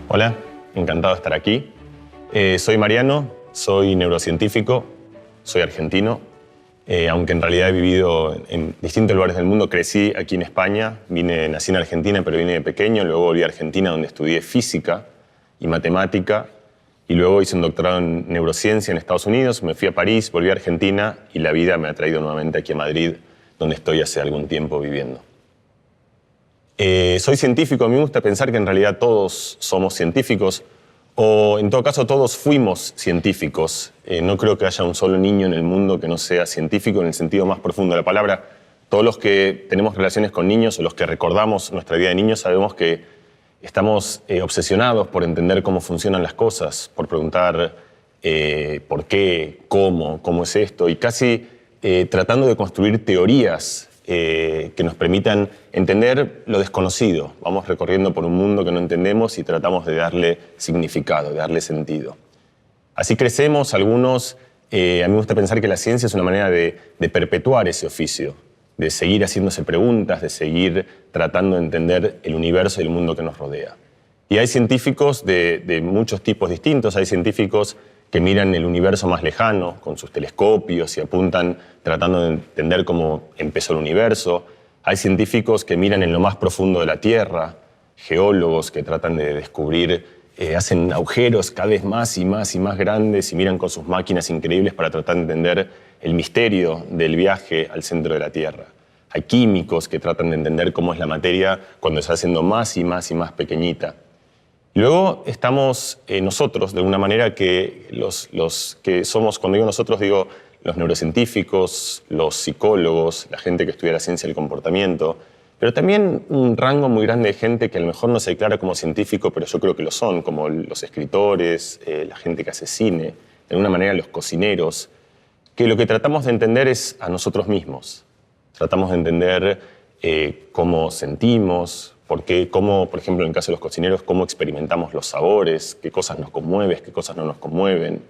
Hola, encantado de estar aquí. Soy Mariano, soy neurocientífico, soy argentino, aunque en realidad he vivido en distintos lugares del mundo. Crecí aquí en España, nací en Argentina, pero vine de pequeño, luego volví a Argentina donde estudié física y matemática, y luego hice un doctorado en neurociencia en Estados Unidos, me fui a París, volví a Argentina y la vida me ha traído nuevamente aquí a Madrid, donde estoy hace algún tiempo viviendo. Soy científico, a mí me gusta pensar que en realidad todos somos científicos, o en todo caso todos fuimos científicos. No creo que haya un solo niño en el mundo que no sea científico en el sentido más profundo de la palabra. Todos los que tenemos relaciones con niños o los que recordamos nuestra vida de niños sabemos que estamos obsesionados por entender cómo funcionan las cosas, por preguntar por qué, cómo es esto, y casi tratando de construir teorías que nos permitan entender lo desconocido. Vamos recorriendo por un mundo que no entendemos y tratamos de darle significado, de darle sentido. Así crecemos algunos. A mí me gusta pensar que la ciencia es una manera de perpetuar ese oficio, de seguir haciéndose preguntas, de seguir tratando de entender el universo y el mundo que nos rodea. Y hay científicos de muchos tipos distintos. Hay científicos que miran el universo más lejano con sus telescopios y apuntan tratando de entender cómo empezó el universo. Hay científicos que miran en lo más profundo de la Tierra, geólogos que tratan de descubrir, hacen agujeros cada vez más y más y más grandes y miran con sus máquinas increíbles para tratar de entender el misterio del viaje al centro de la Tierra. Hay químicos que tratan de entender cómo es la materia cuando se está haciendo más y más y más pequeñita. Luego estamos nosotros, de una manera que los que somos, cuando digo nosotros, digo los neurocientíficos, los psicólogos, la gente que estudia la ciencia del comportamiento, pero también un rango muy grande de gente que a lo mejor no se declara como científico, pero yo creo que lo son, como los escritores, la gente que hace cine, de alguna manera los cocineros, que lo que tratamos de entender es a nosotros mismos. Tratamos de entender cómo sentimos, cómo, por ejemplo, en el caso de los cocineros, cómo experimentamos los sabores, qué cosas nos conmueven, qué cosas no nos conmueven,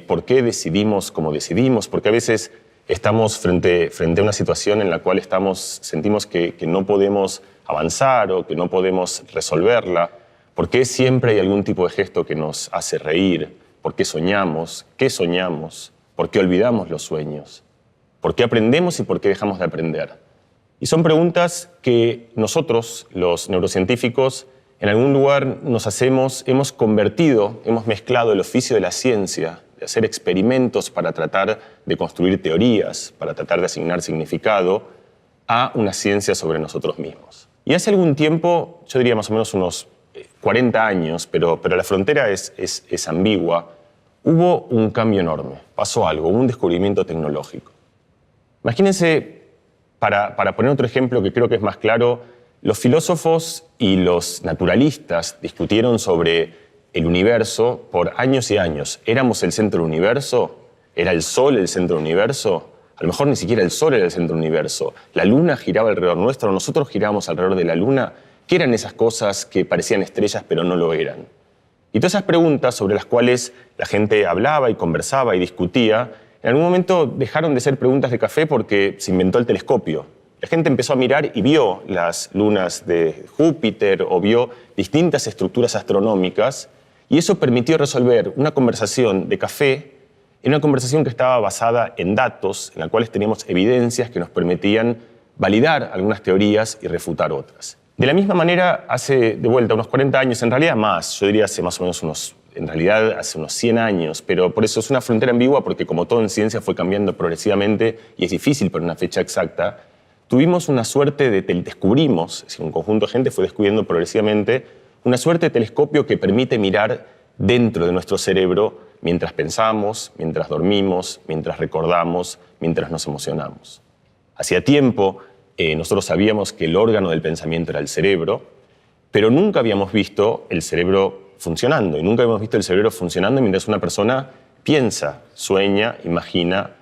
por qué decidimos como decidimos, porque a veces estamos frente a una situación en la cual sentimos que no podemos avanzar o que no podemos resolverla, por qué siempre hay algún tipo de gesto que nos hace reír, por qué soñamos, por qué olvidamos los sueños, por qué aprendemos y por qué dejamos de aprender. Y son preguntas que nosotros, los neurocientíficos, en algún lugar hemos convertido, hemos mezclado el oficio de la ciencia, de hacer experimentos para tratar de construir teorías, para tratar de asignar significado, a una ciencia sobre nosotros mismos. Y hace algún tiempo, yo diría más o menos unos 40 años, pero la frontera es ambigua, hubo un cambio enorme, pasó algo, hubo un descubrimiento tecnológico. Imagínense, para poner otro ejemplo que creo que es más claro, los filósofos y los naturalistas discutieron sobre el universo por años y años. ¿Éramos el centro del universo? ¿Era el Sol el centro del universo? A lo mejor ni siquiera el Sol era el centro del universo. ¿La Luna giraba alrededor nuestro? ¿Nosotros girábamos alrededor de la Luna? ¿Qué eran esas cosas que parecían estrellas pero no lo eran? Y todas esas preguntas sobre las cuales la gente hablaba y conversaba y discutía, en algún momento dejaron de ser preguntas de café porque se inventó el telescopio. La gente empezó a mirar y vio las lunas de Júpiter o vio distintas estructuras astronómicas, y eso permitió resolver una conversación de café en una conversación que estaba basada en datos, en la cuales teníamos evidencias que nos permitían validar algunas teorías y refutar otras. De la misma manera, hace de vuelta unos 40 años, en realidad más, yo diría hace más o menos hace unos 100 años, pero por eso es una frontera ambigua, porque como todo en ciencia fue cambiando progresivamente y es difícil poner una fecha exacta, tuvimos una suerte descubrimos, es decir, un conjunto de gente fue descubriendo progresivamente una suerte de telescopio que permite mirar dentro de nuestro cerebro mientras pensamos, mientras dormimos, mientras recordamos, mientras nos emocionamos. Hacía tiempo nosotros sabíamos que el órgano del pensamiento era el cerebro, pero nunca habíamos visto el cerebro funcionando, y nunca habíamos visto el cerebro funcionando mientras una persona piensa, sueña, imagina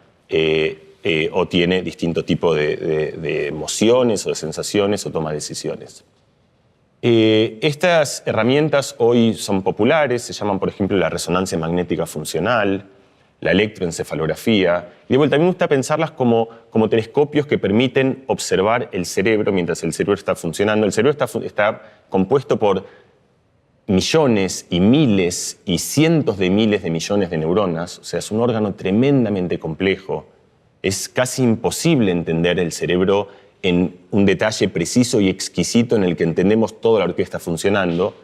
o tiene distinto tipo de emociones o de sensaciones o toma decisiones. Estas herramientas hoy son populares, se llaman, por ejemplo, la resonancia magnética funcional, la electroencefalografía. Y de vuelta, a mí me gusta pensarlas como telescopios que permiten observar el cerebro mientras el cerebro está funcionando. El cerebro está compuesto por millones y miles y cientos de miles de millones de neuronas. O sea, es un órgano tremendamente complejo. Es casi imposible entender el cerebro en un detalle preciso y exquisito en el que entendemos toda la orquesta funcionando.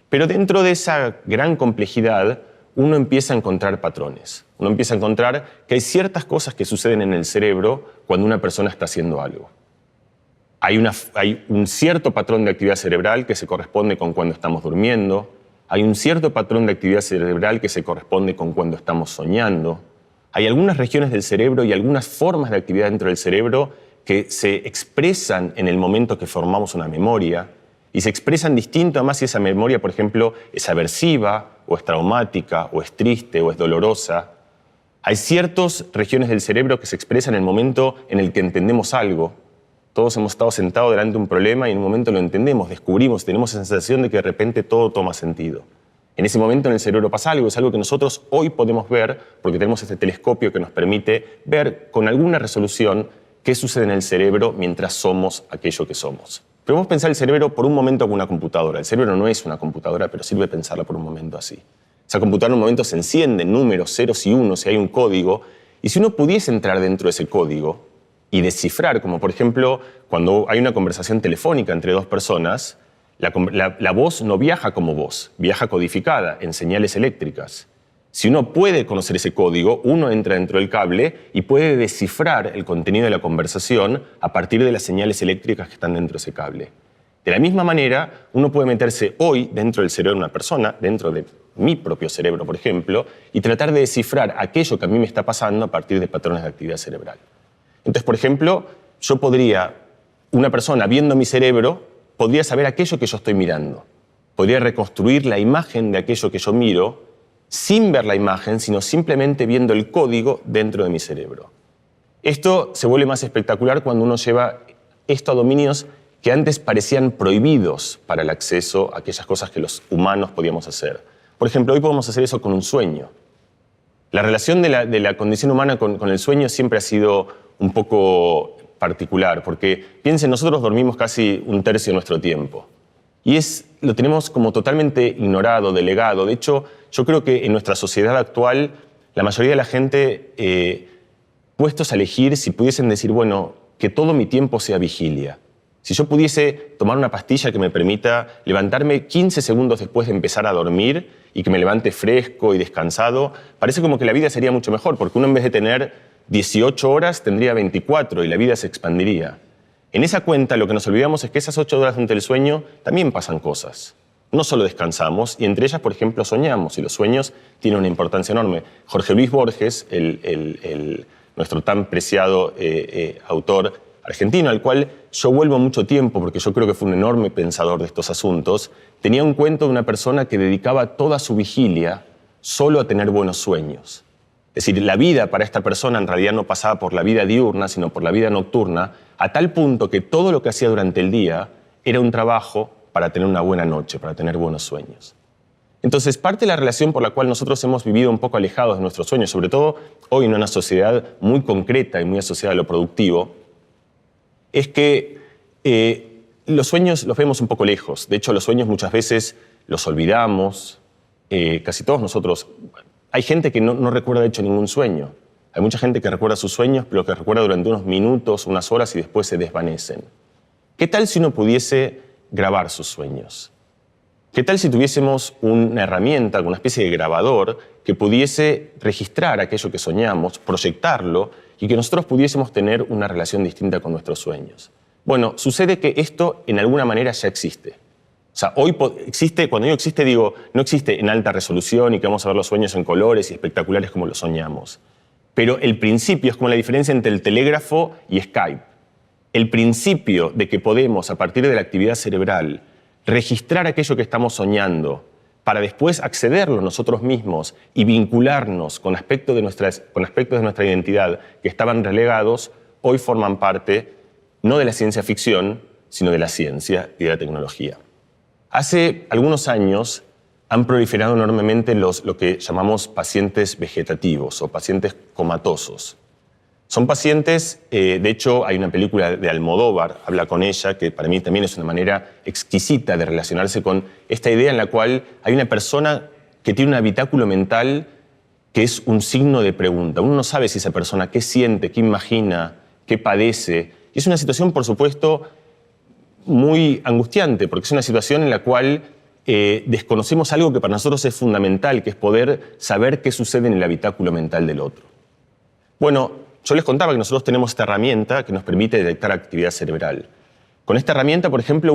Pero dentro de esa gran complejidad, uno empieza a encontrar patrones. Uno empieza a encontrar que hay ciertas cosas que suceden en el cerebro cuando una persona está haciendo algo. Hay un cierto patrón de actividad cerebral que se corresponde con cuando estamos durmiendo. Hay un cierto patrón de actividad cerebral que se corresponde con cuando estamos soñando. Hay algunas regiones del cerebro y algunas formas de actividad dentro del cerebro que se expresan en el momento que formamos una memoria y se expresan distinto además si esa memoria, por ejemplo, es aversiva o es traumática o es triste o es dolorosa. Hay ciertas regiones del cerebro que se expresan en el momento en el que entendemos algo. Todos hemos estado sentados delante de un problema y en un momento lo entendemos, descubrimos, tenemos la sensación de que de repente todo toma sentido. En ese momento en el cerebro pasa algo, es algo que nosotros hoy podemos ver porque tenemos este telescopio que nos permite ver con alguna resolución qué sucede en el cerebro mientras somos aquello que somos. Pero vamos a pensar el cerebro por un momento como una computadora. El cerebro no es una computadora, pero sirve pensarla por un momento así. Esa computadora en un momento se enciende, números, ceros y unos, y hay un código. Y si uno pudiese entrar dentro de ese código y descifrar, como por ejemplo cuando hay una conversación telefónica entre dos personas, la voz no viaja como voz, viaja codificada en señales eléctricas. Si uno puede conocer ese código, uno entra dentro del cable y puede descifrar el contenido de la conversación a partir de las señales eléctricas que están dentro de ese cable. De la misma manera, uno puede meterse hoy dentro del cerebro de una persona, dentro de mi propio cerebro, por ejemplo, y tratar de descifrar aquello que a mí me está pasando a partir de patrones de actividad cerebral. Entonces, por ejemplo, una persona viendo mi cerebro, podría saber aquello que yo estoy mirando. Podría reconstruir la imagen de aquello que yo miro sin ver la imagen, sino simplemente viendo el código dentro de mi cerebro. Esto se vuelve más espectacular cuando uno lleva esto a dominios que antes parecían prohibidos para el acceso a aquellas cosas que los humanos podíamos hacer. Por ejemplo, hoy podemos hacer eso con un sueño. La relación de la condición humana con el sueño siempre ha sido un poco particular, porque piensen, nosotros dormimos casi un tercio de nuestro tiempo. Y lo tenemos como totalmente ignorado, delegado. De hecho, yo creo que en nuestra sociedad actual, la mayoría de la gente, puestos a elegir, si pudiesen decir, bueno, que todo mi tiempo sea vigilia. Si yo pudiese tomar una pastilla que me permita levantarme 15 segundos después de empezar a dormir y que me levante fresco y descansado, parece como que la vida sería mucho mejor, porque uno en vez de tener 18 horas tendría 24 y la vida se expandiría. En esa cuenta lo que nos olvidamos es que esas 8 horas durante el sueño también pasan cosas. No solo descansamos, y entre ellas, por ejemplo, soñamos, y los sueños tienen una importancia enorme. Jorge Luis Borges, nuestro tan preciado autor argentino, al cual yo vuelvo mucho tiempo porque yo creo que fue un enorme pensador de estos asuntos, tenía un cuento de una persona que dedicaba toda su vigilia solo a tener buenos sueños. Es decir, la vida para esta persona en realidad no pasaba por la vida diurna, sino por la vida nocturna, a tal punto que todo lo que hacía durante el día era un trabajo para tener una buena noche, para tener buenos sueños. Entonces, parte de la relación por la cual nosotros hemos vivido un poco alejados de nuestros sueños, sobre todo hoy en una sociedad muy concreta y muy asociada a lo productivo, es que los sueños los vemos un poco lejos. De hecho, los sueños muchas veces los olvidamos. Casi todos nosotros... Hay gente que no recuerda de hecho ningún sueño. Hay mucha gente que recuerda sus sueños, pero que recuerda durante unos minutos, unas horas y después se desvanecen. ¿Qué tal si uno pudiese grabar sus sueños? ¿Qué tal si tuviésemos una herramienta, alguna especie de grabador que pudiese registrar aquello que soñamos, proyectarlo y que nosotros pudiésemos tener una relación distinta con nuestros sueños? Bueno, sucede que esto en alguna manera ya existe. O sea, hoy existe, cuando digo existe, digo, no existe en alta resolución y que vamos a ver los sueños en colores y espectaculares como los soñamos. Pero el principio es como la diferencia entre el telégrafo y Skype. El principio de que podemos, a partir de la actividad cerebral, registrar aquello que estamos soñando para después accederlo nosotros mismos y vincularnos con aspectos de nuestra identidad que estaban relegados, hoy forman parte no de la ciencia ficción, sino de la ciencia y de la tecnología. Hace algunos años han proliferado enormemente lo que llamamos pacientes vegetativos o pacientes comatosos. Son pacientes, de hecho hay una película de Almodóvar, habla con ella, que para mí también es una manera exquisita de relacionarse con esta idea en la cual hay una persona que tiene un habitáculo mental que es un signo de pregunta. Uno no sabe si esa persona qué siente, qué imagina, qué padece. Y es una situación, por supuesto, muy angustiante, porque es una situación en la cual desconocemos algo que para nosotros es fundamental, que es poder saber qué sucede en el habitáculo mental del otro. Bueno, yo les contaba que nosotros tenemos esta herramienta que nos permite detectar actividad cerebral. Con esta herramienta, por ejemplo,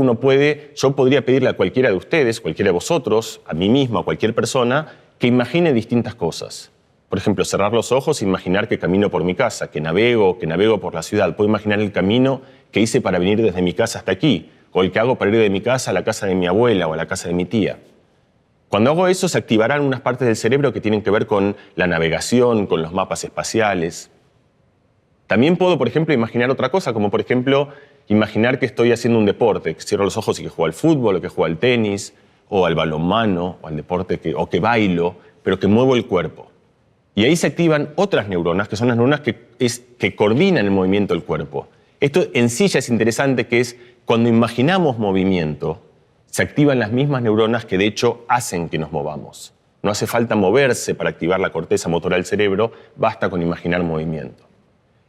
yo podría pedirle a cualquiera de ustedes, cualquiera de vosotros, a mí mismo, a cualquier persona, que imagine distintas cosas. Por ejemplo, cerrar los ojos e imaginar que camino por mi casa, que navego por la ciudad. Puedo imaginar el camino que hice para venir desde mi casa hasta aquí, o el que hago para ir de mi casa a la casa de mi abuela o a la casa de mi tía. Cuando hago eso, se activarán unas partes del cerebro que tienen que ver con la navegación, con los mapas espaciales. También puedo, por ejemplo, imaginar otra cosa, como por ejemplo, imaginar que estoy haciendo un deporte, que cierro los ojos y que juego al fútbol, o que juego al tenis, o al balonmano, o al deporte o que bailo, pero que muevo el cuerpo. Y ahí se activan otras neuronas, que son las neuronas que coordinan el movimiento del cuerpo. Esto en sí ya es interesante, que es cuando imaginamos movimiento, se activan las mismas neuronas que de hecho hacen que nos movamos. No hace falta moverse para activar la corteza motora del cerebro, basta con imaginar movimiento.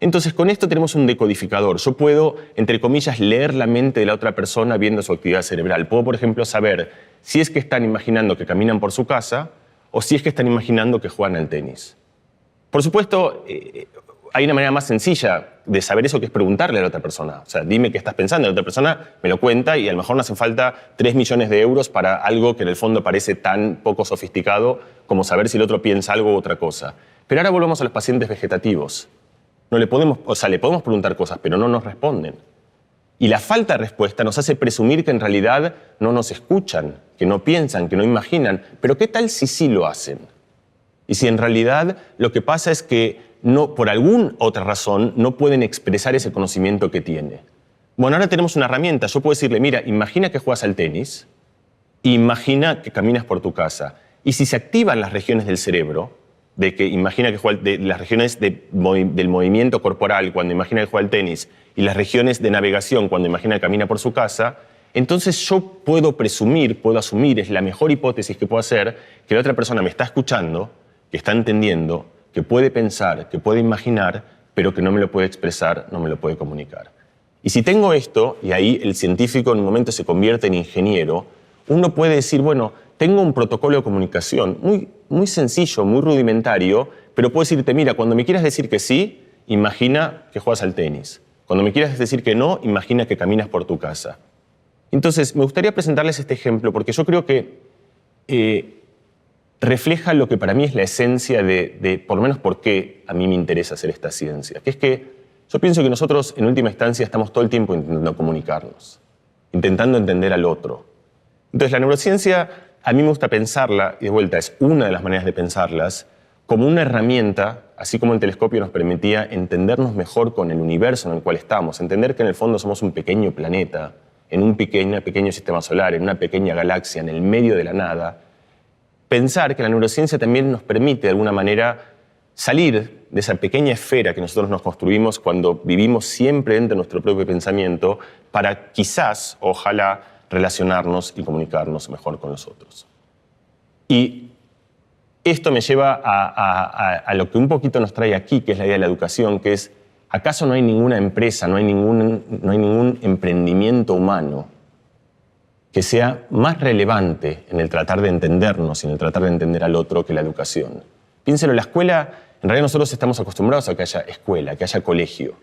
Entonces, con esto tenemos un decodificador. Yo puedo, entre comillas, leer la mente de la otra persona viendo su actividad cerebral. Puedo, por ejemplo, saber si es que están imaginando que caminan por su casa o si es que están imaginando que juegan al tenis. Por supuesto, hay una manera más sencilla de saber eso, que es preguntarle a la otra persona. O sea, dime qué estás pensando. La otra persona me lo cuenta y a lo mejor no hacen falta 3 millones de euros para algo que en el fondo parece tan poco sofisticado como saber si el otro piensa algo u otra cosa. Pero ahora volvemos a los pacientes vegetativos. Le podemos preguntar cosas, pero no nos responden. Y la falta de respuesta nos hace presumir que en realidad no nos escuchan, que no piensan, que no imaginan. Pero ¿qué tal si sí lo hacen? Y si en realidad lo que pasa es que por alguna otra razón no pueden expresar ese conocimiento que tiene. Bueno, ahora tenemos una herramienta. Yo puedo decirle, mira, imagina que juegas al tenis, imagina que caminas por tu casa. Y si se activan las regiones del cerebro, imagina que juega las regiones del movimiento corporal cuando imagina que juega al tenis y las regiones de navegación cuando imagina que camina por su casa, entonces yo puedo asumir, es la mejor hipótesis que puedo hacer, que la otra persona me está escuchando, que está entendiendo, que puede pensar, que puede imaginar, pero que no me lo puede expresar, no me lo puede comunicar. Y si tengo esto, y ahí el científico en un momento se convierte en ingeniero, uno puede decir, bueno, tengo un protocolo de comunicación muy sencillo, muy rudimentario, pero puedo decirte, mira, cuando me quieras decir que sí, imagina que juegas al tenis. Cuando me quieras decir que no, imagina que caminas por tu casa. Entonces, me gustaría presentarles este ejemplo porque yo creo que refleja lo que para mí es la esencia de por lo menos por qué a mí me interesa hacer esta ciencia. Que es que yo pienso que nosotros, en última instancia, estamos todo el tiempo intentando comunicarnos, intentando entender al otro. Entonces, la neurociencia, a mí me gusta pensarla, y de vuelta es una de las maneras de pensarlas, como una herramienta, así como el telescopio nos permitía entendernos mejor con el universo en el cual estamos, entender que en el fondo somos un pequeño planeta, en un pequeño sistema solar, en una pequeña galaxia, en el medio de la nada. Pensar que la neurociencia también nos permite, de alguna manera, salir de esa pequeña esfera que nosotros nos construimos cuando vivimos siempre dentro de nuestro propio pensamiento para quizás, ojalá, relacionarnos y comunicarnos mejor con los otros. Y esto me lleva a lo que un poquito nos trae aquí, que es la idea de la educación, que es, ¿acaso no hay ninguna empresa, no hay ningún emprendimiento humano que sea más relevante en el tratar de entendernos y en el tratar de entender al otro que la educación? Piénselo, la escuela, en realidad nosotros estamos acostumbrados a que haya escuela, que haya colegio.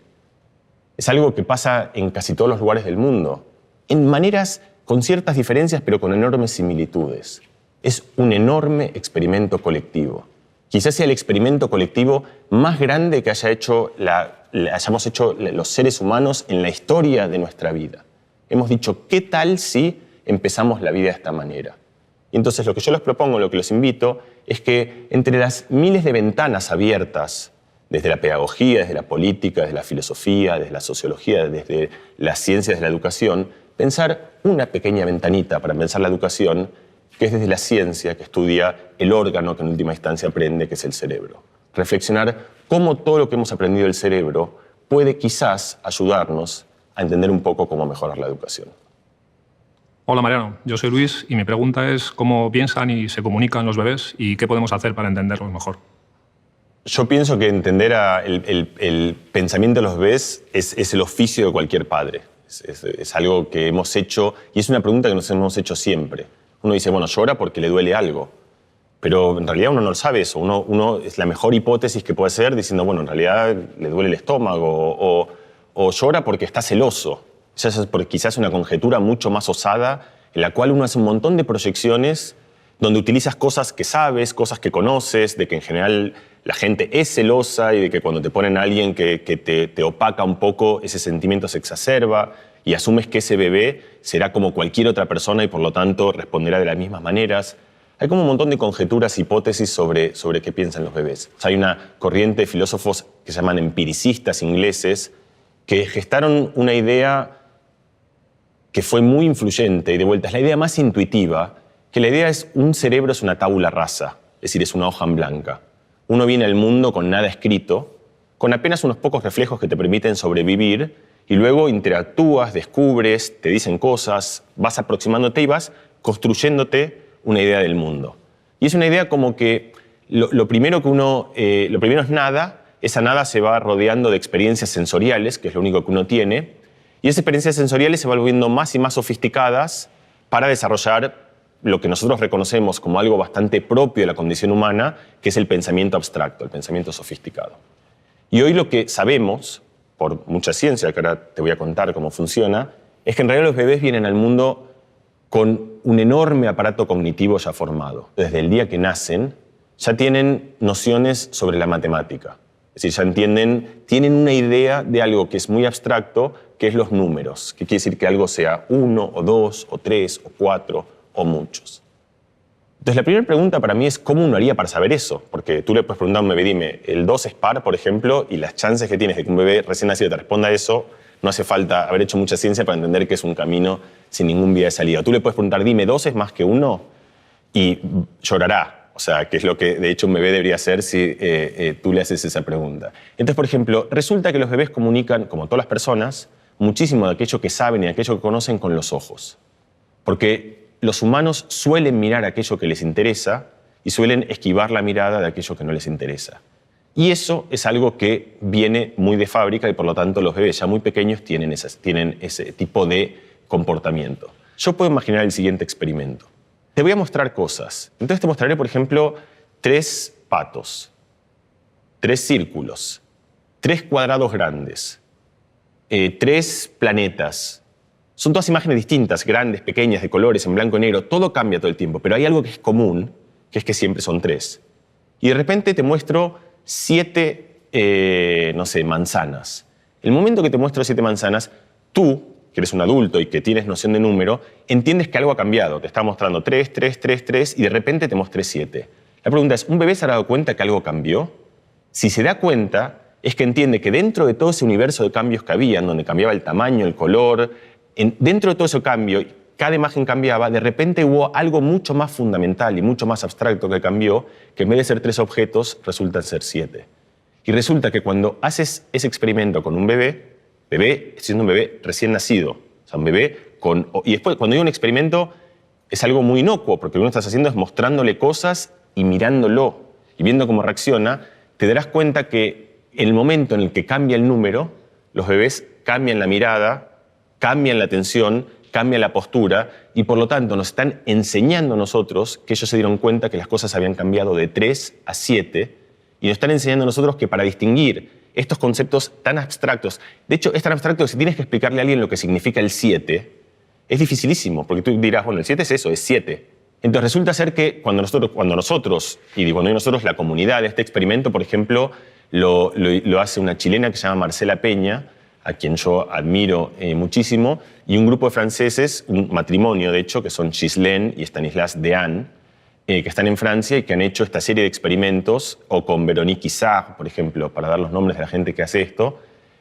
Es algo que pasa en casi todos los lugares del mundo, en maneras con ciertas diferencias, pero con enormes similitudes. Es un enorme experimento colectivo. Quizás sea el experimento colectivo más grande que hayamos hecho los seres humanos en la historia de nuestra vida. Hemos dicho, ¿qué tal si empezamos la vida de esta manera? Y entonces lo que yo les propongo, lo que los invito, es que entre las miles de ventanas abiertas, desde la pedagogía, desde la política, desde la filosofía, desde la sociología, desde las ciencias de la educación, pensar una pequeña ventanita para pensar la educación que es desde la ciencia que estudia el órgano que en última instancia aprende, que es el cerebro. Reflexionar cómo todo lo que hemos aprendido del cerebro puede quizás ayudarnos a entender un poco cómo mejorar la educación. Hola Mariano, yo soy Luis y mi pregunta es cómo piensan y se comunican los bebés y qué podemos hacer para entenderlos mejor. Yo pienso que entender el pensamiento de los bebés es el oficio de cualquier padre. Es algo que hemos hecho y es una pregunta que nos hemos hecho siempre. Uno dice, bueno, llora porque le duele algo. Pero en realidad uno no lo sabe eso. Uno es la mejor hipótesis que puede ser diciendo, bueno, en realidad le duele el estómago o llora porque está celoso. Esa es quizás una conjetura mucho más osada en la cual uno hace un montón de proyecciones donde utilizas cosas que sabes, cosas que conoces, de que en general la gente es celosa y de que cuando te ponen a alguien que te opaca un poco, ese sentimiento se exacerba y asumes que ese bebé será como cualquier otra persona y por lo tanto responderá de las mismas maneras. Hay como un montón de conjeturas, hipótesis sobre qué piensan los bebés. O sea, hay una corriente de filósofos que se llaman empiricistas ingleses que gestaron una idea que fue muy influyente y de vuelta es la idea más intuitiva, que la idea es un cerebro es una tabula rasa, es decir, es una hoja en blanca. Uno viene al mundo con nada escrito, con apenas unos pocos reflejos que te permiten sobrevivir y luego interactúas, descubres, te dicen cosas, vas aproximándote y vas construyéndote una idea del mundo. Y es una idea como que lo primero es nada, esa nada se va rodeando de experiencias sensoriales, que es lo único que uno tiene, y esas experiencias sensoriales se van volviendo más y más sofisticadas para desarrollar lo que nosotros reconocemos como algo bastante propio de la condición humana, que es el pensamiento abstracto, el pensamiento sofisticado. Y hoy lo que sabemos, por mucha ciencia, que ahora te voy a contar cómo funciona, es que en realidad los bebés vienen al mundo con un enorme aparato cognitivo ya formado. Desde el día que nacen, ya tienen nociones sobre la matemática. Es decir, ya entienden, tienen una idea de algo que es muy abstracto, que es los números, que quiere decir que algo sea 1, o 2, o 3, o 4, o muchos. Entonces, la primera pregunta para mí es ¿cómo uno haría para saber eso? Porque tú le puedes preguntar a un bebé, dime, el 2 es par, por ejemplo, y las chances que tienes de que un bebé recién nacido te responda a eso, no hace falta haber hecho mucha ciencia para entender que es un camino sin ningún vía de salida. Tú le puedes preguntar, dime, 2 es más que 1, y llorará. O sea, que es lo que de hecho un bebé debería hacer si tú le haces esa pregunta. Entonces, por ejemplo, resulta que los bebés comunican, como todas las personas, muchísimo de aquello que saben y de aquello que conocen con los ojos. Porque los humanos suelen mirar aquello que les interesa y suelen esquivar la mirada de aquello que no les interesa. Y eso es algo que viene muy de fábrica y por lo tanto los bebés ya muy pequeños tienen ese tipo de comportamiento. Yo puedo imaginar el siguiente experimento. Te voy a mostrar cosas. Entonces te mostraré, por ejemplo, 3 patos, 3 círculos, 3 cuadrados grandes, 3 planetas. Son todas imágenes distintas, grandes, pequeñas, de colores, en blanco y negro. Todo cambia todo el tiempo, pero hay algo que es común, que es que siempre son 3. Y de repente te muestro 7, no sé, manzanas. El momento que te muestro 7 manzanas, tú, que eres un adulto y que tienes noción de número, entiendes que algo ha cambiado. Te está mostrando 3, 3, 3, 3 y de repente te mostré 7. La pregunta es, ¿un bebé se ha dado cuenta que algo cambió? Si se da cuenta, es que entiende que dentro de todo ese universo de cambios que había, donde cambiaba el tamaño, el color, dentro de todo ese cambio, cada imagen cambiaba, de repente hubo algo mucho más fundamental y mucho más abstracto que cambió, que en vez de ser 3 objetos, resultan ser 7. Y resulta que cuando haces ese experimento con un bebé, siendo un bebé recién nacido, o sea, un bebé con... Y después, cuando digo un experimento, es algo muy inocuo, porque lo que uno está haciendo es mostrándole cosas y mirándolo, y viendo cómo reacciona, te darás cuenta que en el momento en el que cambia el número, los bebés cambian la mirada, cambian la atención, cambian la postura, y por lo tanto nos están enseñando a nosotros que ellos se dieron cuenta que las cosas habían cambiado de 3 a 7, y nos están enseñando a nosotros que para distinguir estos conceptos tan abstractos, de hecho es tan abstracto que si tienes que explicarle a alguien lo que significa el 7, es dificilísimo, porque tú dirás, bueno, el 7 es eso, es 7. Entonces resulta ser que cuando nosotros, y cuando nosotros, la comunidad de este experimento, por ejemplo, lo hace una chilena que se llama Marcela Peña, a quien yo admiro muchísimo, y un grupo de franceses, un matrimonio de hecho, que son Ghislaine y Stanislas Dehaene, que están en Francia y que han hecho esta serie de experimentos, o con Véronique Isard, por ejemplo, para dar los nombres de la gente que hace esto,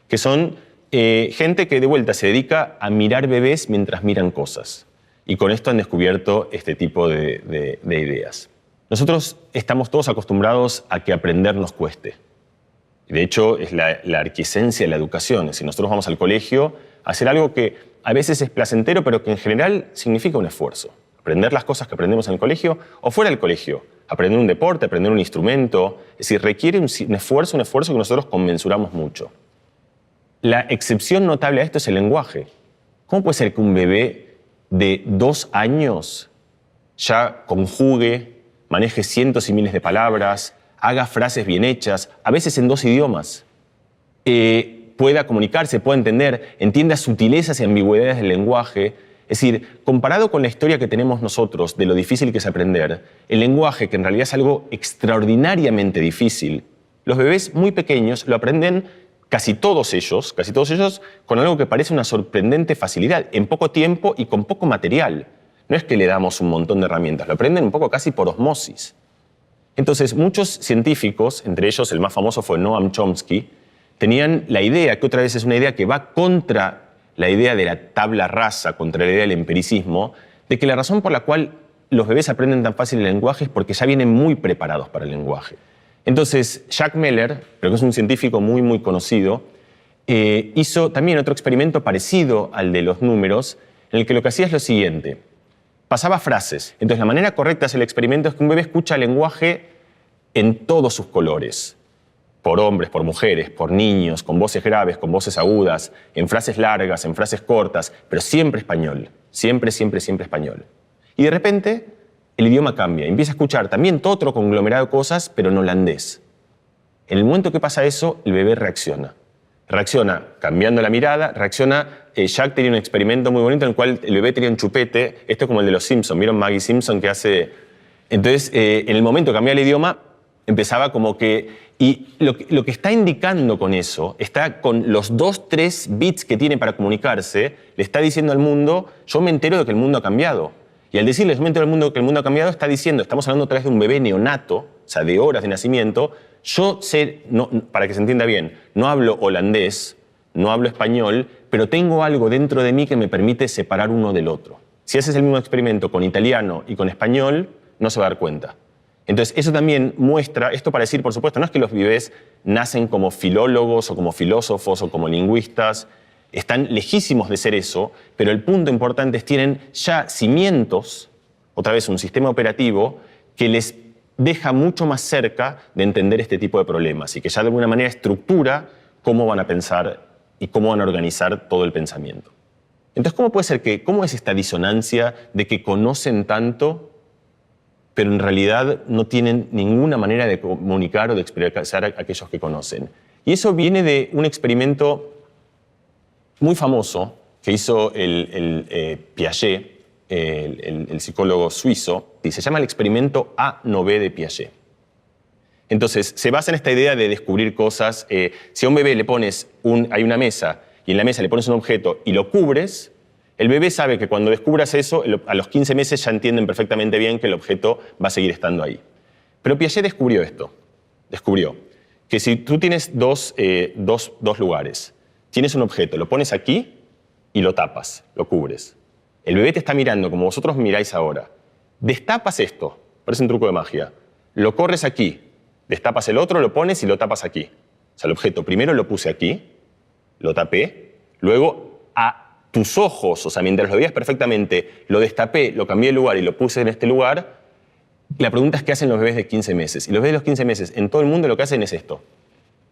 que son gente que de vuelta se dedica a mirar bebés mientras miran cosas. y con esto han descubierto este tipo de ideas. Nosotros estamos todos acostumbrados a que aprender nos cueste. De hecho, es la arquiesencia de la educación. Si nosotros vamos al colegio a hacer algo que a veces es placentero, pero que en general significa un esfuerzo. Aprender las cosas que aprendemos en el colegio o fuera del colegio. Aprender un deporte, aprender un instrumento. Es decir, requiere un esfuerzo que nosotros conmensuramos mucho. La excepción notable a esto es el lenguaje. ¿Cómo puede ser que un bebé de 2 años ya conjugue, maneje cientos y miles de palabras, haga frases bien hechas, a veces en 2 idiomas, pueda comunicarse, pueda entender, entienda sutilezas y ambigüedades del lenguaje? Es decir, comparado con la historia que tenemos nosotros de lo difícil que es aprender, el lenguaje, que en realidad es algo extraordinariamente difícil, los bebés muy pequeños lo aprenden casi todos ellos, con algo que parece una sorprendente facilidad, en poco tiempo y con poco material. No es que le damos un montón de herramientas, lo aprenden un poco casi por osmosis. Entonces, muchos científicos, entre ellos el más famoso fue Noam Chomsky, tenían la idea, que otra vez es una idea que va contra la idea de la tabla rasa, contra la idea del empiricismo, de que la razón por la cual los bebés aprenden tan fácil el lenguaje es porque ya vienen muy preparados para el lenguaje. Entonces, Jack Meller, pero que es un científico muy, muy conocido, hizo también otro experimento parecido al de los números, en el que lo que hacía es lo siguiente. Pasaba frases. Entonces, la manera correcta de hacer el experimento es que un bebé escucha el lenguaje en todos sus colores. Por hombres, por mujeres, por niños, con voces graves, con voces agudas, en frases largas, en frases cortas, pero siempre español. Siempre, siempre, siempre español. Y de repente, el idioma cambia. Empieza a escuchar también todo otro conglomerado de cosas, pero en holandés. En el momento que pasa eso, el bebé reacciona. Reacciona cambiando la mirada, Jack tenía un experimento muy bonito en el cual el bebé tenía un chupete, esto es como el de los Simpsons, ¿vieron Maggie Simpson que hace? Entonces, en el momento que cambiaba el idioma, empezaba como que... Y lo que está indicando con eso, está con los 2-3 bits que tiene para comunicarse, le está diciendo al mundo, yo me entero de que el mundo ha cambiado. Y al decirle, yo me entero del mundo que el mundo ha cambiado, está diciendo, estamos hablando otra vez de un bebé neonato, o sea, de horas de nacimiento, yo sé, para que se entienda bien, no hablo holandés, no hablo español, pero tengo algo dentro de mí que me permite separar uno del otro. Si haces el mismo experimento con italiano y con español, no se va a dar cuenta. Entonces, eso también muestra, esto para decir, por supuesto, no es que los bebés nacen como filólogos o como filósofos o como lingüistas, están lejísimos de ser eso, pero el punto importante es que tienen ya cimientos, otra vez un sistema operativo, que les deja mucho más cerca de entender este tipo de problemas y que ya de alguna manera estructura cómo van a pensar y cómo van a organizar todo el pensamiento. Entonces, ¿cómo es esta disonancia de que conocen tanto, pero en realidad no tienen ninguna manera de comunicar o de expresar a aquellos que conocen? Y eso viene de un experimento muy famoso que hizo Piaget, el psicólogo suizo, y se llama el experimento A-9 de Piaget. Entonces, se basa en esta idea de descubrir cosas. Si a un bebé le pones hay una mesa y en la mesa le pones un objeto y lo cubres, el bebé sabe que cuando descubras eso, a los 15 meses ya entienden perfectamente bien que el objeto va a seguir estando ahí. Pero Piaget descubrió esto. Descubrió que si tú tienes dos lugares, tienes un objeto, lo pones aquí y lo tapas, lo cubres. El bebé te está mirando como vosotros miráis ahora. Destapas esto, parece un truco de magia. Lo corres aquí, destapas el otro, lo pones y lo tapas aquí. O sea, el objeto primero lo puse aquí, lo tapé, luego a tus ojos, o sea, mientras lo veías perfectamente, lo destapé, lo cambié de lugar y lo puse en este lugar. La pregunta es qué hacen los bebés de 15 meses. Y los bebés de los 15 meses en todo el mundo lo que hacen es esto.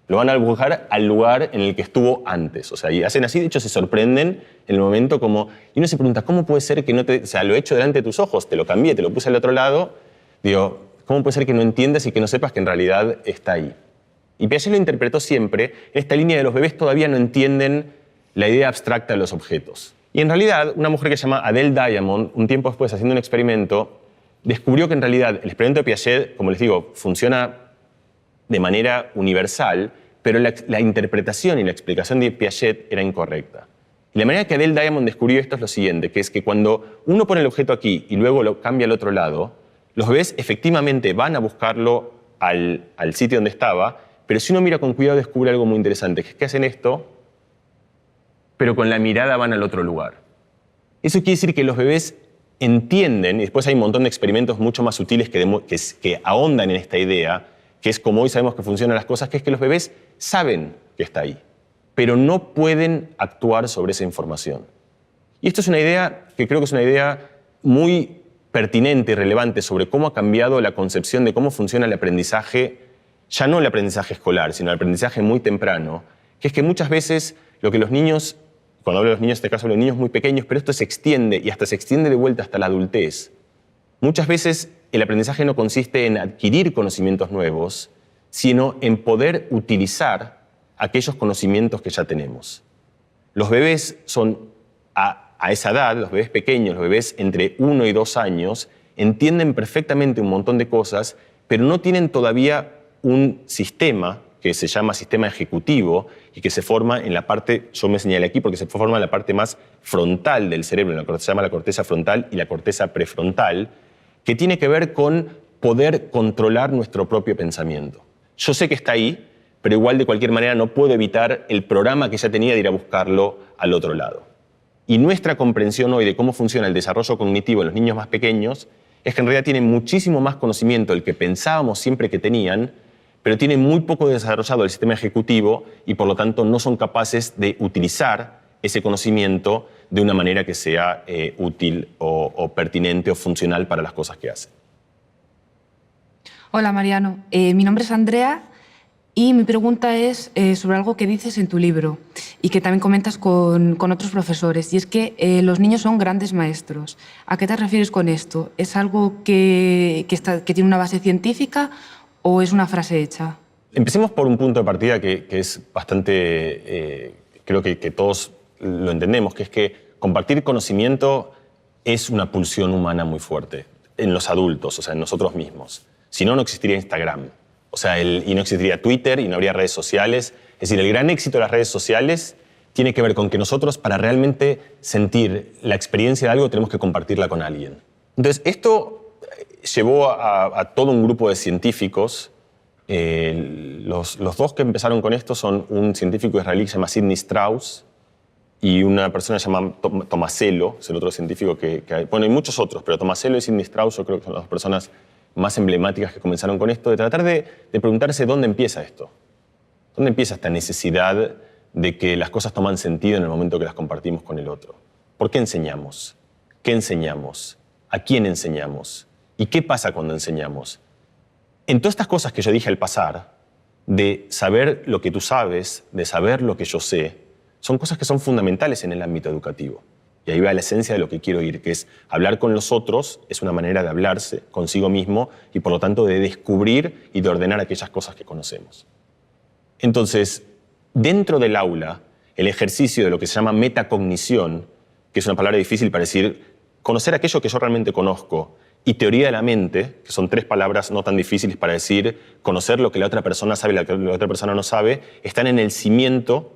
Lo van a buscar al lugar en el que estuvo antes. O sea, y hacen así, de hecho se sorprenden en el momento como... Y uno se pregunta, ¿cómo puede ser que no te... O sea, lo he hecho delante de tus ojos, te lo cambié, te lo puse al otro lado. Digo, ¿cómo puede ser que no entiendas y que no sepas que en realidad está ahí? Y Piaget lo interpretó siempre en esta línea de los bebés todavía no entienden la idea abstracta de los objetos. Y en realidad, una mujer que se llama Adele Diamond, un tiempo después haciendo un experimento, descubrió que en realidad el experimento de Piaget, como les digo, funciona de manera universal, pero la interpretación y la explicación de Piaget era incorrecta. Y la manera que Adele Diamond descubrió esto es lo siguiente, que es que cuando uno pone el objeto aquí y luego lo cambia al otro lado, los bebés efectivamente van a buscarlo al sitio donde estaba, pero si uno mira con cuidado descubre algo muy interesante, que es que hacen esto, pero con la mirada van al otro lugar. Eso quiere decir que los bebés entienden, y después hay un montón de experimentos mucho más sutiles que ahondan en esta idea, que es como hoy sabemos que funcionan las cosas, que es que los bebés saben que está ahí, pero no pueden actuar sobre esa información. Y esto es una idea que creo que es una idea muy pertinente y relevante sobre cómo ha cambiado la concepción de cómo funciona el aprendizaje, ya no el aprendizaje escolar, sino el aprendizaje muy temprano, que es que muchas veces lo que los niños, cuando hablo de los niños, en este caso hablo de niños muy pequeños, pero esto se extiende y hasta se extiende de vuelta hasta la adultez. Muchas veces el aprendizaje no consiste en adquirir conocimientos nuevos, sino en poder utilizar aquellos conocimientos que ya tenemos. Los bebés son, a esa edad, los bebés pequeños, los bebés entre 1 y 2 años, entienden perfectamente un montón de cosas, pero no tienen todavía un sistema que se llama sistema ejecutivo y que se forma en la parte, yo me señalé aquí porque se forma en la parte más frontal del cerebro, en lo que se llama la corteza frontal y la corteza prefrontal, que tiene que ver con poder controlar nuestro propio pensamiento. Yo sé que está ahí, pero igual de cualquier manera no puedo evitar el programa que ya tenía de ir a buscarlo al otro lado. Y nuestra comprensión hoy de cómo funciona el desarrollo cognitivo en los niños más pequeños es que en realidad tienen muchísimo más conocimiento del que pensábamos siempre que tenían, pero tienen muy poco desarrollado el sistema ejecutivo y por lo tanto no son capaces de utilizar ese conocimiento de una manera que sea útil o pertinente o funcional para las cosas que hacen. Hola Mariano, mi nombre es Andrea y mi pregunta es sobre algo que dices en tu libro y que también comentas con otros profesores, y es que los niños son grandes maestros. ¿A qué te refieres con esto? ¿Es algo que tiene una base científica o es una frase hecha? Empecemos por un punto de partida que es bastante, creo que todos lo entendemos, que es que compartir conocimiento es una pulsión humana muy fuerte en los adultos, o sea, en nosotros mismos. Si no, no existiría Instagram, o sea, y no existiría Twitter y no habría redes sociales. Es decir, el gran éxito de las redes sociales tiene que ver con que nosotros, para realmente sentir la experiencia de algo, tenemos que compartirla con alguien. Entonces, esto llevó a todo un grupo de científicos. Los dos que empezaron con esto son un científico israelí que se llama Sidney Strauss y una persona llamada Tomasello, es el otro científico que hay. Bueno, hay muchos otros, pero Tomasello y Sidney Strauss yo creo que son las dos personas más emblemáticas que comenzaron con esto, de tratar de preguntarse dónde empieza esto. ¿Dónde empieza esta necesidad de que las cosas toman sentido en el momento que las compartimos con el otro? ¿Por qué enseñamos? ¿Qué enseñamos? ¿A quién enseñamos? ¿Y qué pasa cuando enseñamos? En todas estas cosas que yo dije al pasar, de saber lo que tú sabes, de saber lo que yo sé, son cosas que son fundamentales en el ámbito educativo. Y ahí va la esencia de lo que quiero ir, que es hablar con los otros, es una manera de hablarse consigo mismo y por lo tanto de descubrir y de ordenar aquellas cosas que conocemos. Entonces, dentro del aula, el ejercicio de lo que se llama metacognición, que es una palabra difícil para decir conocer aquello que yo realmente conozco, y teoría de la mente, que son 3 palabras no tan difíciles para decir conocer lo que la otra persona sabe y lo que la otra persona no sabe, están en el cimiento,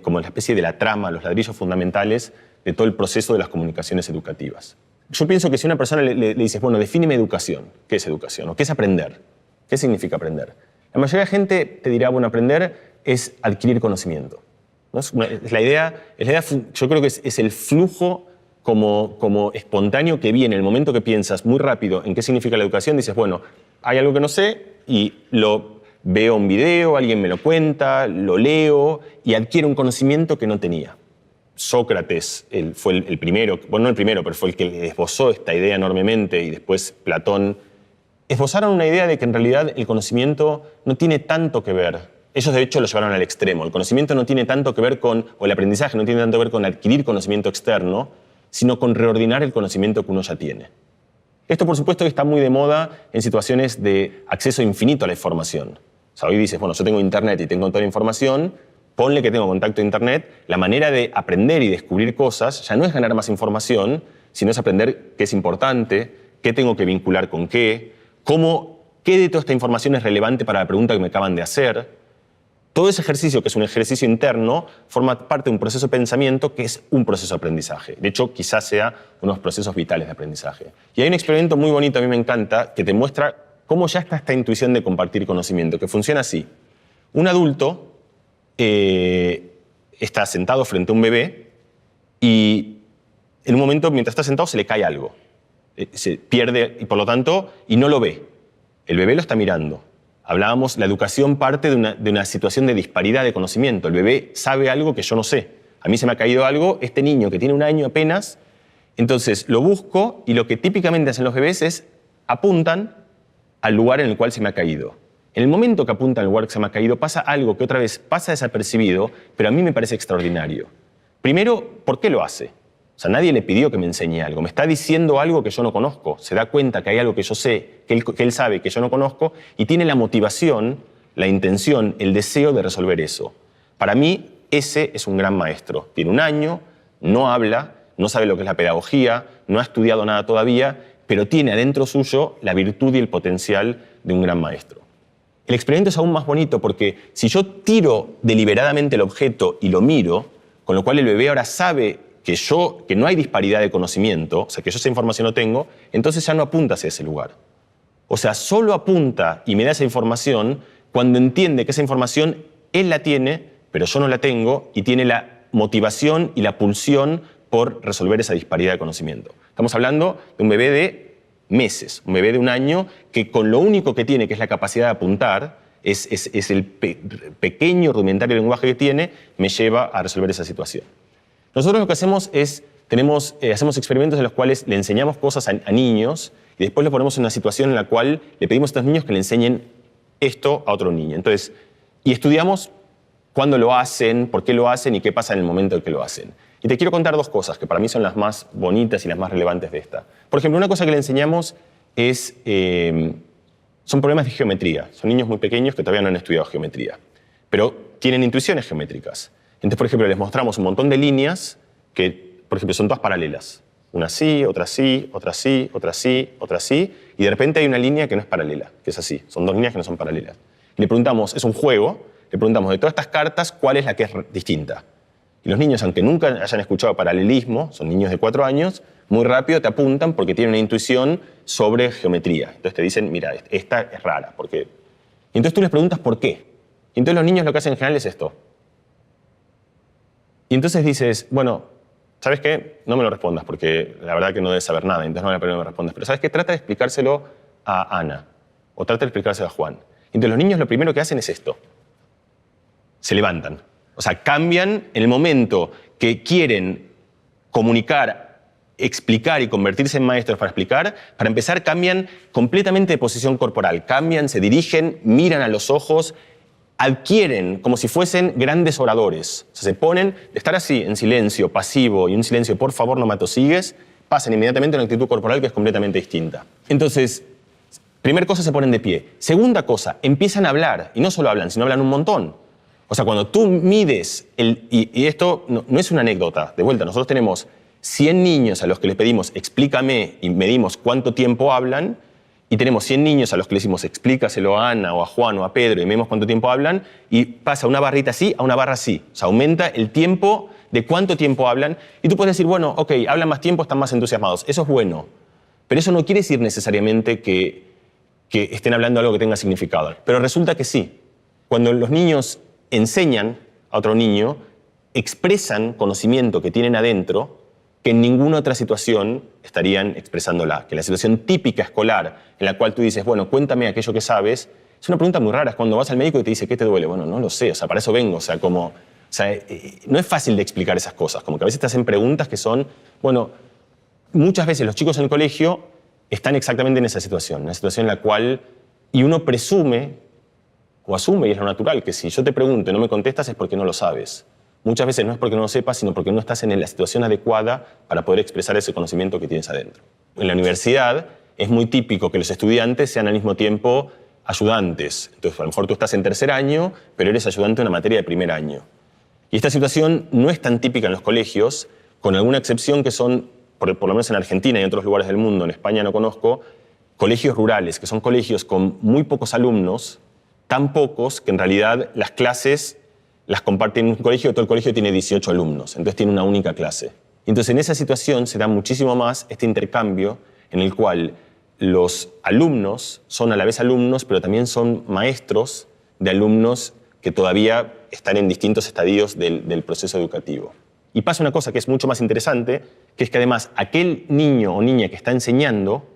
como en la especie de la trama, los ladrillos fundamentales de todo el proceso de las comunicaciones educativas. Yo pienso que si a una persona le dices, bueno, defíneme educación, ¿qué es educación? ¿O qué es aprender? ¿Qué significa aprender? La mayoría de la gente te dirá, bueno, aprender es adquirir conocimiento, ¿no? La idea, yo creo que es el flujo como espontáneo que viene en el momento que piensas muy rápido en qué significa la educación, dices, bueno, hay algo que no sé y lo veo un video, alguien me lo cuenta, lo leo y adquiero un conocimiento que no tenía. Sócrates fue el primero, bueno, no el primero, pero fue el que esbozó esta idea enormemente, y después Platón. Esbozaron una idea de que en realidad el conocimiento no tiene tanto que ver. Ellos de hecho lo llevaron al extremo. El conocimiento no tiene tanto que ver con, o el aprendizaje no tiene tanto que ver con adquirir conocimiento externo, sino con reordenar el conocimiento que uno ya tiene. Esto, por supuesto, está muy de moda en situaciones de acceso infinito a la información. O sea, hoy dices, bueno, yo tengo internet y tengo toda la información, ponle que tengo contacto a internet, la manera de aprender y descubrir cosas ya no es ganar más información, sino es aprender qué es importante, qué tengo que vincular con qué de toda esta información es relevante para la pregunta que me acaban de hacer. Todo ese ejercicio, que es un ejercicio interno, forma parte de un proceso de pensamiento que es un proceso de aprendizaje. De hecho, quizás sea uno de los procesos vitales de aprendizaje. Y hay un experimento muy bonito, a mí me encanta, que te muestra cómo ya está esta intuición de compartir conocimiento, que funciona así. Un adulto está sentado frente a un bebé y en un momento, mientras está sentado, se le cae algo. se pierde y por lo tanto, y no lo ve. El bebé lo está mirando. Hablábamos, la educación parte de una situación de disparidad de conocimiento. El bebé sabe algo que yo no sé. A mí se me ha caído algo, este niño que tiene 1 año apenas, entonces lo busco y lo que típicamente hacen los bebés es apuntan al lugar en el cual se me ha caído. En el momento que apuntan al lugar que se me ha caído pasa algo que otra vez pasa desapercibido, pero a mí me parece extraordinario. Primero, ¿por qué lo hace? O sea, nadie le pidió que me enseñe algo. Me está diciendo algo que yo no conozco. Se da cuenta que hay algo que yo sé, que él sabe que yo no conozco y tiene la motivación, la intención, el deseo de resolver eso. Para mí, ese es un gran maestro. Tiene 1 año, no habla, no sabe lo que es la pedagogía, no ha estudiado nada todavía, pero tiene adentro suyo la virtud y el potencial de un gran maestro. El experimento es aún más bonito porque si yo tiro deliberadamente el objeto y lo miro, con lo cual el bebé ahora sabe que no hay disparidad de conocimiento, o sea, que yo esa información no tengo, entonces ya no apunta hacia ese lugar. O sea, solo apunta y me da esa información cuando entiende que esa información él la tiene, pero yo no la tengo, y tiene la motivación y la pulsión por resolver esa disparidad de conocimiento. Estamos hablando de un bebé de meses, un bebé de 1 año que con lo único que tiene, que es la capacidad de apuntar, es el pequeño rudimentario lenguaje que tiene, me lleva a resolver esa situación. Nosotros lo que hacemos es, hacemos experimentos en los cuales le enseñamos cosas a niños y después los ponemos en una situación en la cual le pedimos a estos niños que le enseñen esto a otro niño. Entonces, y estudiamos cuándo lo hacen, por qué lo hacen y qué pasa en el momento en que lo hacen. Y te quiero contar 2 cosas que para mí son las más bonitas y las más relevantes de esta. Por ejemplo, una cosa que le enseñamos es, son problemas de geometría. Son niños muy pequeños que todavía no han estudiado geometría, pero tienen intuiciones geométricas. Entonces, por ejemplo, les mostramos un montón de líneas que, por ejemplo, son todas paralelas. Una así, otra así, otra así, otra así, otra así, y de repente hay una línea que no es paralela, que es así. Son 2 líneas que no son paralelas. Y le preguntamos, es un juego, le preguntamos de todas estas cartas, ¿cuál es la que es distinta? Y los niños, aunque nunca hayan escuchado paralelismo, son niños de 4 años, muy rápido te apuntan porque tienen una intuición sobre geometría. Entonces te dicen, mira, esta es rara. ¿Por qué? Y entonces tú les preguntas por qué. Y entonces los niños lo que hacen en general es esto. Y entonces dices, bueno, ¿sabes qué? No me lo respondas porque la verdad que no debes saber nada, entonces no vale la pena que me respondas. Pero ¿sabes qué? Trata de explicárselo a Ana o trata de explicárselo a Juan. Y entonces los niños lo primero que hacen es esto. Se levantan. O sea, cambian en el momento que quieren comunicar, explicar y convertirse en maestros para explicar. Para empezar, cambian completamente de posición corporal. Cambian, se dirigen, miran a los ojos, adquieren como si fuesen grandes oradores. O sea, se ponen de estar así, en silencio, pasivo y un silencio, por favor, no me atosigues, pasan inmediatamente a una actitud corporal que es completamente distinta. Entonces, primera cosa, se ponen de pie. Segunda cosa, empiezan a hablar. Y no solo hablan, sino hablan un montón. O sea, cuando tú mides, y esto no es una anécdota, de vuelta, nosotros tenemos 100 niños a los que les pedimos explícame y medimos cuánto tiempo hablan, y tenemos 100 niños a los que les decimos explícaselo a Ana o a Juan o a Pedro y medimos cuánto tiempo hablan, y pasa una barrita así a una barra así. O sea, aumenta el tiempo de cuánto tiempo hablan, y tú puedes decir, bueno, ok, hablan más tiempo, están más entusiasmados. Eso es bueno, pero eso no quiere decir necesariamente que estén hablando algo que tenga significado. Pero resulta que sí. Cuando los niños enseñan a otro niño, expresan conocimiento que tienen adentro que en ninguna otra situación estarían expresándola. Que la situación típica escolar en la cual tú dices, bueno, cuéntame aquello que sabes, es una pregunta muy rara. Es cuando vas al médico y te dice, ¿qué te duele? Bueno, no lo sé, o sea, para eso vengo. O sea, no es fácil de explicar esas cosas. Como que a veces te hacen preguntas que son, bueno, muchas veces los chicos en el colegio están exactamente en esa situación, una situación en la cual, y uno presume o asume, y es lo natural, que si yo te pregunto y no me contestas es porque no lo sabes. Muchas veces no es porque no lo sepas, sino porque no estás en la situación adecuada para poder expresar ese conocimiento que tienes adentro. En la universidad es muy típico que los estudiantes sean al mismo tiempo ayudantes. Entonces, a lo mejor tú estás en 3er año, pero eres ayudante en una materia de 1er año. Y esta situación no es tan típica en los colegios, con alguna excepción que son, por lo menos en Argentina y en otros lugares del mundo, en España no conozco, colegios rurales, que son colegios con muy pocos alumnos, tan pocos que en realidad las clases las comparten en un colegio, todo el colegio tiene 18 alumnos, entonces tiene una única clase. Y entonces en esa situación se da muchísimo más este intercambio en el cual los alumnos son a la vez alumnos, pero también son maestros de alumnos que todavía están en distintos estadios del proceso educativo. Y pasa una cosa que es mucho más interesante, que es que además aquel niño o niña que está enseñando,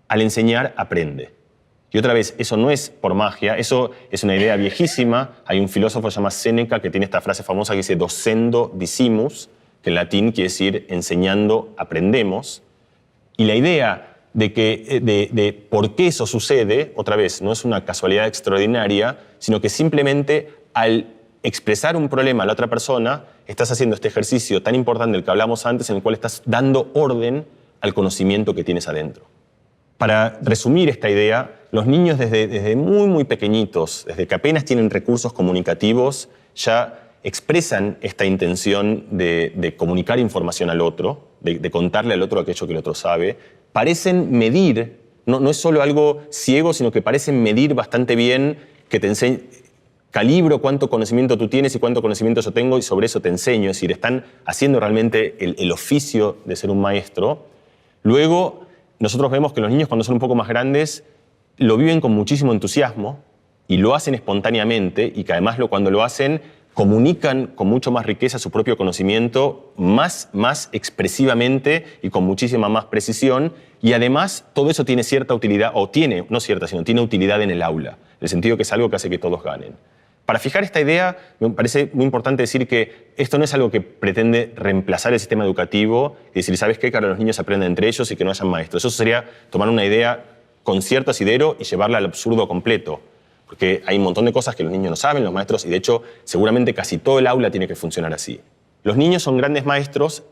al enseñar aprende. Y otra vez, eso no es por magia, eso es una idea viejísima. Hay un filósofo que se llama Séneca que tiene esta frase famosa que dice docendo dicimus, que en latín quiere decir enseñando aprendemos. Y la idea de por qué eso sucede, otra vez, no es una casualidad extraordinaria, sino que simplemente al expresar un problema a la otra persona, estás haciendo este ejercicio tan importante del que hablamos antes, en el cual estás dando orden al conocimiento que tienes adentro. Para resumir esta idea, los niños desde muy, muy pequeñitos, desde que apenas tienen recursos comunicativos, ya expresan esta intención de comunicar información al otro, de contarle al otro aquello que el otro sabe. Parecen medir, no es solo algo ciego, sino que parecen medir bastante bien, que te enseñan, calibro cuánto conocimiento tú tienes y cuánto conocimiento yo tengo y sobre eso te enseño. Es decir, están haciendo realmente el oficio de ser un maestro. Luego, nosotros vemos que los niños cuando son un poco más grandes lo viven con muchísimo entusiasmo y lo hacen espontáneamente y que además cuando lo hacen comunican con mucho más riqueza su propio conocimiento, más expresivamente y con muchísima más precisión, y además todo eso tiene cierta utilidad, o tiene, no cierta, sino tiene utilidad en el aula, en el sentido que es algo que hace que todos ganen. Para fijar esta idea, me parece muy importante decir que esto no es algo que pretende reemplazar el sistema educativo y decir, ¿sabes qué? Que ahora los niños aprenden entre ellos y que no hayan maestros. Eso sería tomar una idea con cierto asidero y llevarla al absurdo completo. Porque hay un montón de cosas que los niños no saben, los maestros, y de hecho, seguramente casi todo el aula tiene que funcionar así. Los niños son grandes maestros,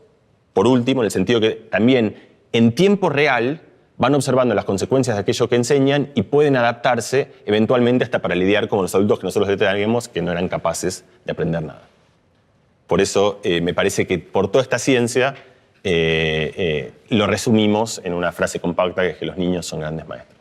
por último, en el sentido que también en tiempo real van observando las consecuencias de aquello que enseñan y pueden adaptarse eventualmente hasta para lidiar con los adultos que nosotros teníamos que no eran capaces de aprender nada. Por eso me parece que por toda esta ciencia lo resumimos en una frase compacta que es que los niños son grandes maestros.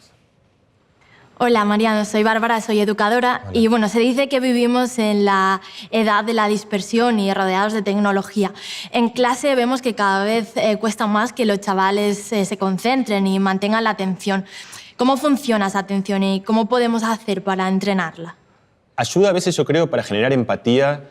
Hola Mariano, soy Bárbara, soy educadora. Hola. Y bueno, se dice que vivimos en la edad de la dispersión y rodeados de tecnología. En clase vemos que cada vez cuesta más que los chavales se concentren y mantengan la atención. ¿Cómo funciona esa atención y cómo podemos hacer para entrenarla? Ayuda a veces, yo creo, para generar empatía,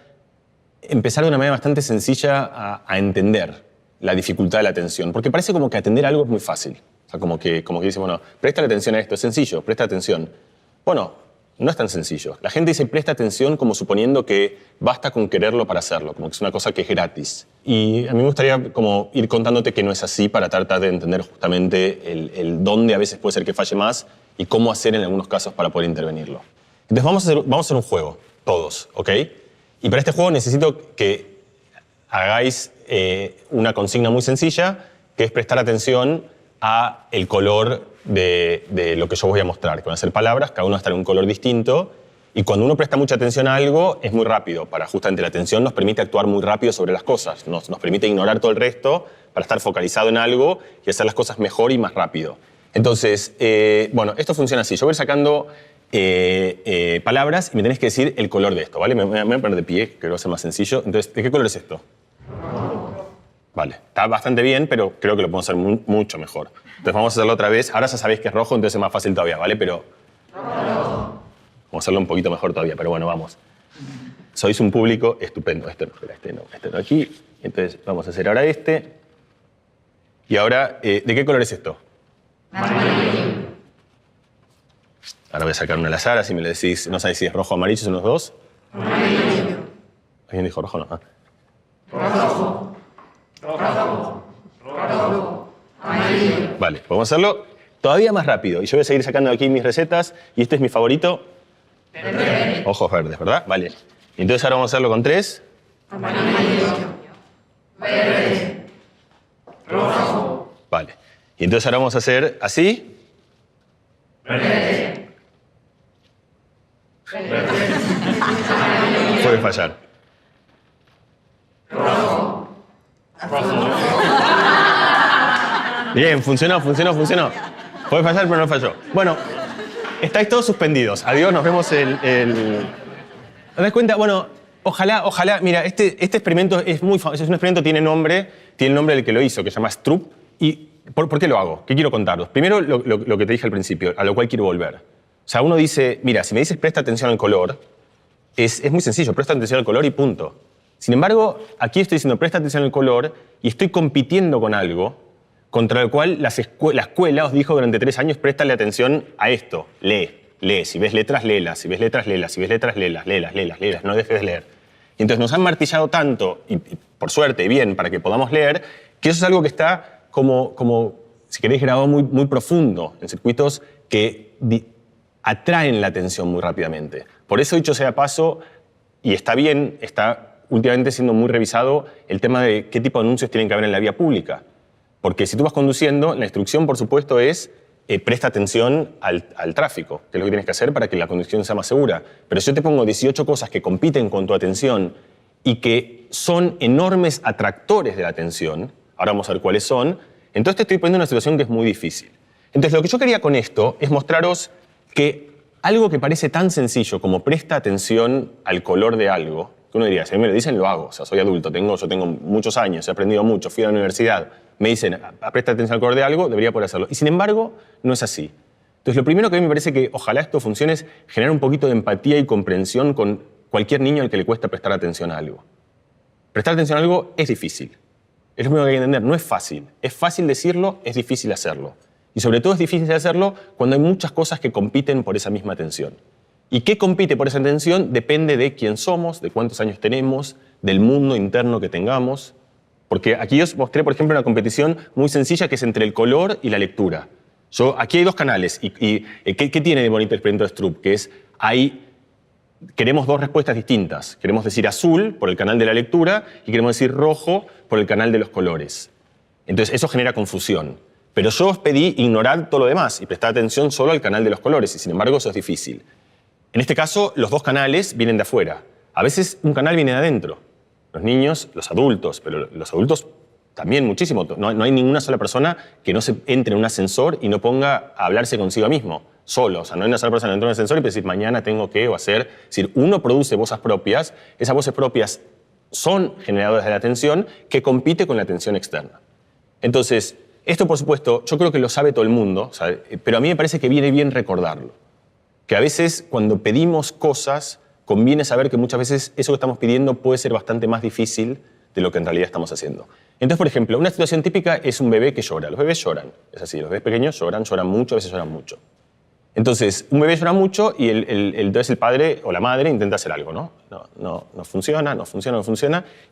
empezar de una manera bastante sencilla a entender la dificultad de la atención. Porque parece como que atender a algo es muy fácil. O sea, como que dice, bueno, presta atención a esto, es sencillo, presta atención. Bueno, no es tan sencillo. La gente dice presta atención como suponiendo que basta con quererlo para hacerlo, como que es una cosa que es gratis. Y a mí me gustaría como ir contándote que no es así para tratar de entender justamente el dónde a veces puede ser que falle más y cómo hacer en algunos casos para poder intervenirlo. Entonces vamos a hacer un juego, todos, ¿ok? Y para este juego necesito que hagáis una consigna muy sencilla, que es prestar atención a el color de lo que yo voy a mostrar, que van a ser palabras, cada uno va a estar en un color distinto, y cuando uno presta mucha atención a algo, es muy rápido, para justamente la atención nos permite actuar muy rápido sobre las cosas, nos permite ignorar todo el resto para estar focalizado en algo y hacer las cosas mejor y más rápido. Entonces, bueno, esto funciona así, yo voy sacando palabras y me tenés que decir el color de esto, ¿vale? Me voy a poner de pie, que va a ser más sencillo. Entonces, ¿de qué color es esto? Vale, está bastante bien, pero creo que lo podemos hacer mucho mejor. Entonces vamos a hacerlo otra vez. Ahora ya sabéis que es rojo, entonces es más fácil todavía, ¿vale? Pero vamos a hacerlo un poquito mejor todavía, pero bueno, vamos. Sois un público estupendo. Este no aquí. Entonces vamos a hacer ahora este. Y ahora, ¿de qué color es esto? Amarillo. Ahora voy a sacar una al azar, así me lo decís, no sabéis si es rojo o amarillo, son los dos. Amarillo. ¿Alguien dijo rojo o no? ¿Ah? Rojo. Rojo, amarillo. Vale, podemos hacerlo todavía más rápido. Y yo voy a seguir sacando aquí mis recetas. Y este es mi favorito. Verde. Ojos verdes, ¿verdad? Vale. Y entonces ahora vamos a hacerlo con 3. Amarillo. Verde. Rojo. Vale. Y entonces ahora vamos a hacer así. Verde. Puede fallar. Rojo. Bien, funcionó. Puede fallar, pero no falló. Bueno, estáis todos suspendidos. Adiós, nos vemos ¿Te das cuenta? Bueno, ojalá. Mira, este experimento es muy famoso. Es un experimento, tiene el nombre del que lo hizo, que se llama Stroop. ¿Y por qué lo hago? ¿Qué quiero contaros? Primero, lo que te dije al principio, a lo cual quiero volver. O sea, uno dice, mira, si me dices presta atención al color, es muy sencillo, presta atención al color y punto. Sin embargo, aquí estoy diciendo presta atención al color y estoy compitiendo con algo contra el cual la escuela os dijo durante 3 años préstale atención a esto, lee. Si ves letras, léelas, si ves letras, léelas, si ves letras, léelas, no dejes de leer. Y entonces nos han martillado tanto, y por suerte, bien, para que podamos leer, que eso es algo que está como si queréis, grabado muy profundo, en circuitos que atraen la atención muy rápidamente. Por eso, dicho sea de paso, y está bien, está últimamente siendo muy revisado el tema de qué tipo de anuncios tienen que haber en la vía pública. Porque si tú vas conduciendo, la instrucción, por supuesto, es presta atención al tráfico, que es lo que tienes que hacer para que la conducción sea más segura. Pero si yo te pongo 18 cosas que compiten con tu atención y que son enormes atractores de la atención, ahora vamos a ver cuáles son, entonces te estoy poniendo en una situación que es muy difícil. Entonces, lo que yo quería con esto es mostraros que algo que parece tan sencillo como presta atención al color de algo, que uno diría, si a mí me lo dicen, lo hago. O sea, soy adulto, yo tengo muchos años, he aprendido mucho, fui a la universidad, me dicen, presta atención al color de algo, debería poder hacerlo. Y sin embargo, no es así. Entonces, lo primero que a mí me parece que ojalá esto funcione es generar un poquito de empatía y comprensión con cualquier niño al que le cuesta prestar atención a algo. Prestar atención a algo es difícil. Es lo primero que hay que entender, no es fácil. Es fácil decirlo, es difícil hacerlo. Y sobre todo es difícil hacerlo cuando hay muchas cosas que compiten por esa misma atención. ¿Y qué compite por esa atención? Depende de quién somos, de cuántos años tenemos, del mundo interno que tengamos. Porque aquí os mostré, por ejemplo, una competición muy sencilla que es entre el color y la lectura. Aquí hay 2 canales. ¿Qué tiene de bonito el experimento de Stroop? Que es, queremos 2 respuestas distintas. Queremos decir azul por el canal de la lectura y queremos decir rojo por el canal de los colores. Entonces, eso genera confusión. Pero yo os pedí ignorar todo lo demás y prestar atención solo al canal de los colores, y sin embargo eso es difícil. En este caso, los 2 canales vienen de afuera. A veces un canal viene de adentro. Los niños, los adultos, pero los adultos también muchísimo. No hay ninguna sola persona que no se entre en un ascensor y no ponga a hablarse consigo mismo, solo. O sea, no hay una sola persona que entre en un ascensor y decir mañana tengo que o hacer. Es decir, uno produce voces propias, esas voces propias son generadoras de la atención que compite con la atención externa. Entonces, esto, por supuesto, yo creo que lo sabe todo el mundo, ¿sabe? Pero a mí me parece que viene bien recordarlo. Que a veces, cuando pedimos cosas, conviene saber que muchas veces eso que estamos pidiendo puede ser bastante más difícil de lo que en realidad estamos haciendo. Entonces, por ejemplo, una situación típica es un bebé que llora. Los bebés lloran, es así. Los bebés pequeños lloran mucho, a veces lloran mucho. Entonces, un bebé llora mucho y entonces el padre o la madre intenta hacer algo, ¿no? No funciona.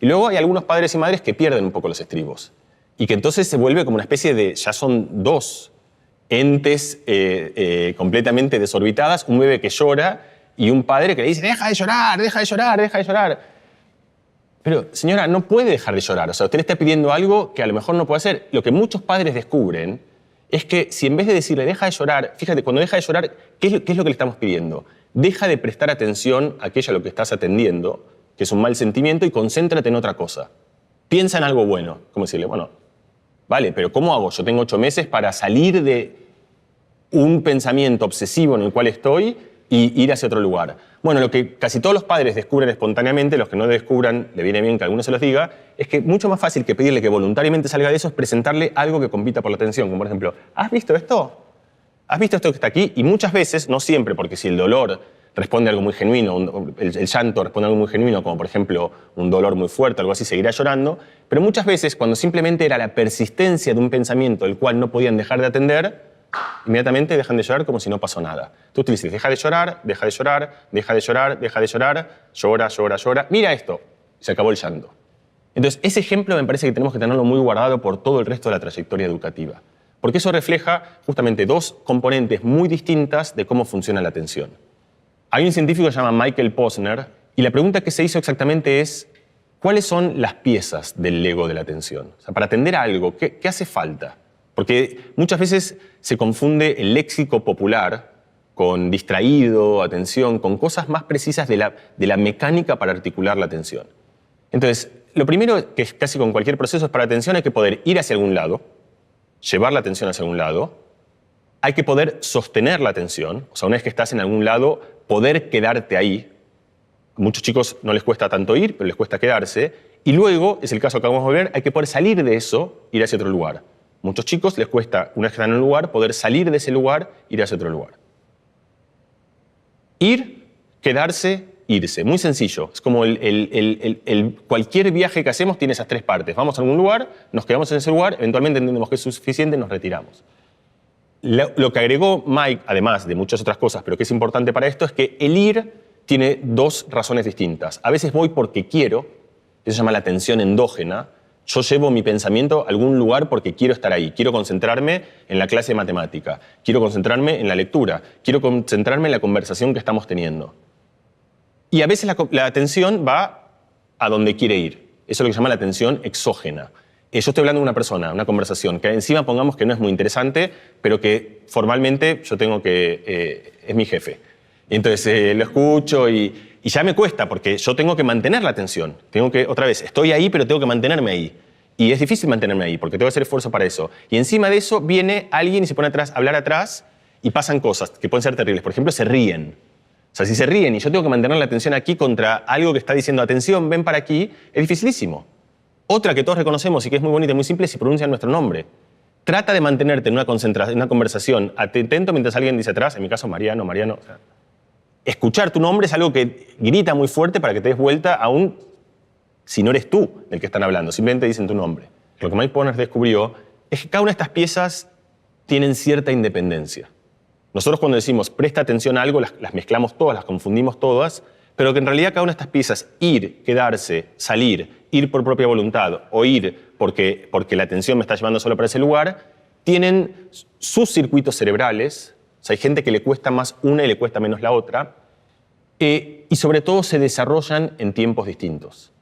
Y luego hay algunos padres y madres que pierden un poco los estribos. Y que entonces se vuelve como una especie de, ya son 2 entes completamente desorbitadas, un bebé que llora y un padre que le dice, deja de llorar. Pero, señora, no puede dejar de llorar. O sea, usted le está pidiendo algo que a lo mejor no puede hacer. Lo que muchos padres descubren es que si en vez de decirle, deja de llorar, fíjate, cuando deja de llorar, ¿qué es lo que le estamos pidiendo? Deja de prestar atención a aquello a lo que estás atendiendo, que es un mal sentimiento, y concéntrate en otra cosa. Piensa en algo bueno. ¿Cómo decirle? Bueno, vale, pero ¿cómo hago? Yo tengo 8 meses para salir de un pensamiento obsesivo en el cual estoy y ir hacia otro lugar. Bueno, lo que casi todos los padres descubren espontáneamente, los que no lo descubran, le viene bien que alguno se los diga, es que mucho más fácil que pedirle que voluntariamente salga de eso es presentarle algo que compita por la atención. Como por ejemplo, ¿has visto esto? ¿Has visto esto que está aquí? Y muchas veces, no siempre, porque si el dolor responde a algo muy genuino, el llanto responde a algo muy genuino, como por ejemplo un dolor muy fuerte, algo así, seguirá llorando, pero muchas veces cuando simplemente era la persistencia de un pensamiento el cual no podían dejar de atender, inmediatamente dejan de llorar como si no pasó nada. Tú te dices, deja de llorar, llora, mira esto, y se acabó el llanto. Entonces, ese ejemplo me parece que tenemos que tenerlo muy guardado por todo el resto de la trayectoria educativa, porque eso refleja justamente 2 componentes muy distintas de cómo funciona la atención. Hay un científico que se llama Michael Posner, y la pregunta que se hizo exactamente es, ¿cuáles son las piezas del Lego de la atención? O sea, para atender a algo, ¿qué hace falta? Porque muchas veces se confunde el léxico popular con distraído, atención, con cosas más precisas de la mecánica para articular la atención. Entonces, lo primero, que es casi con cualquier proceso, es para atención hay que poder ir hacia algún lado, llevar la atención hacia algún lado, hay que poder sostener la atención, o sea, una vez que estás en algún lado, poder quedarte ahí. A muchos chicos no les cuesta tanto ir, pero les cuesta quedarse. Y luego, es el caso que vamos a ver, hay que poder salir de eso, ir hacia otro lugar. Muchos chicos les cuesta, una vez que están en un lugar, poder salir de ese lugar, ir hacia otro lugar. Ir, quedarse irse. Muy sencillo. Es como cualquier viaje que hacemos tiene esas tres partes. Vamos a algún lugar, nos quedamos en ese lugar, eventualmente entendemos que es suficiente y nos retiramos. Lo que agregó Mike, además de muchas otras cosas, pero que es importante para esto, es que el ir tiene dos razones distintas. A veces voy porque quiero, eso se llama la atención endógena. Yo llevo mi pensamiento a algún lugar porque quiero estar ahí. Quiero concentrarme en la clase de matemática. Quiero concentrarme en la lectura. Quiero concentrarme en la conversación que estamos teniendo. Y a veces la atención va a donde quiere ir. Eso es lo que se llama la atención exógena. Yo estoy hablando de una persona, una conversación, que encima pongamos que no es muy interesante, pero que formalmente yo tengo que... es mi jefe. Y entonces lo escucho y ya me cuesta, porque yo tengo que mantener la atención. Tengo que, otra vez, estoy ahí, pero tengo que mantenerme ahí. Y es difícil mantenerme ahí, porque tengo que hacer esfuerzo para eso. Y encima de eso viene alguien y se pone atrás, a hablar atrás, y pasan cosas que pueden ser terribles. Por ejemplo, se ríen. O sea, si se ríen y yo tengo que mantener la atención aquí contra algo que está diciendo, atención, ven para aquí, es dificilísimo. Otra que todos reconocemos y que es muy bonita y muy simple es si pronuncian nuestro nombre. Trata de mantenerte en una conversación atento mientras alguien dice atrás, en mi caso Mariano, o sea, escuchar tu nombre es algo que grita muy fuerte para que te des vuelta aún si no eres tú el que están hablando, simplemente dicen tu nombre. Lo que Mike Poner descubrió es que cada una de estas piezas tienen cierta independencia. Nosotros cuando decimos presta atención a algo, las mezclamos todas, las confundimos todas, pero que en realidad cada una de estas piezas, ir, quedarse, salir, ir por propia voluntad o ir porque la atención me está llevando solo para ese lugar, tienen sus circuitos cerebrales. O sea, hay gente que le cuesta más una y le cuesta menos la otra, y sobre todo se desarrollan en tiempos distintos.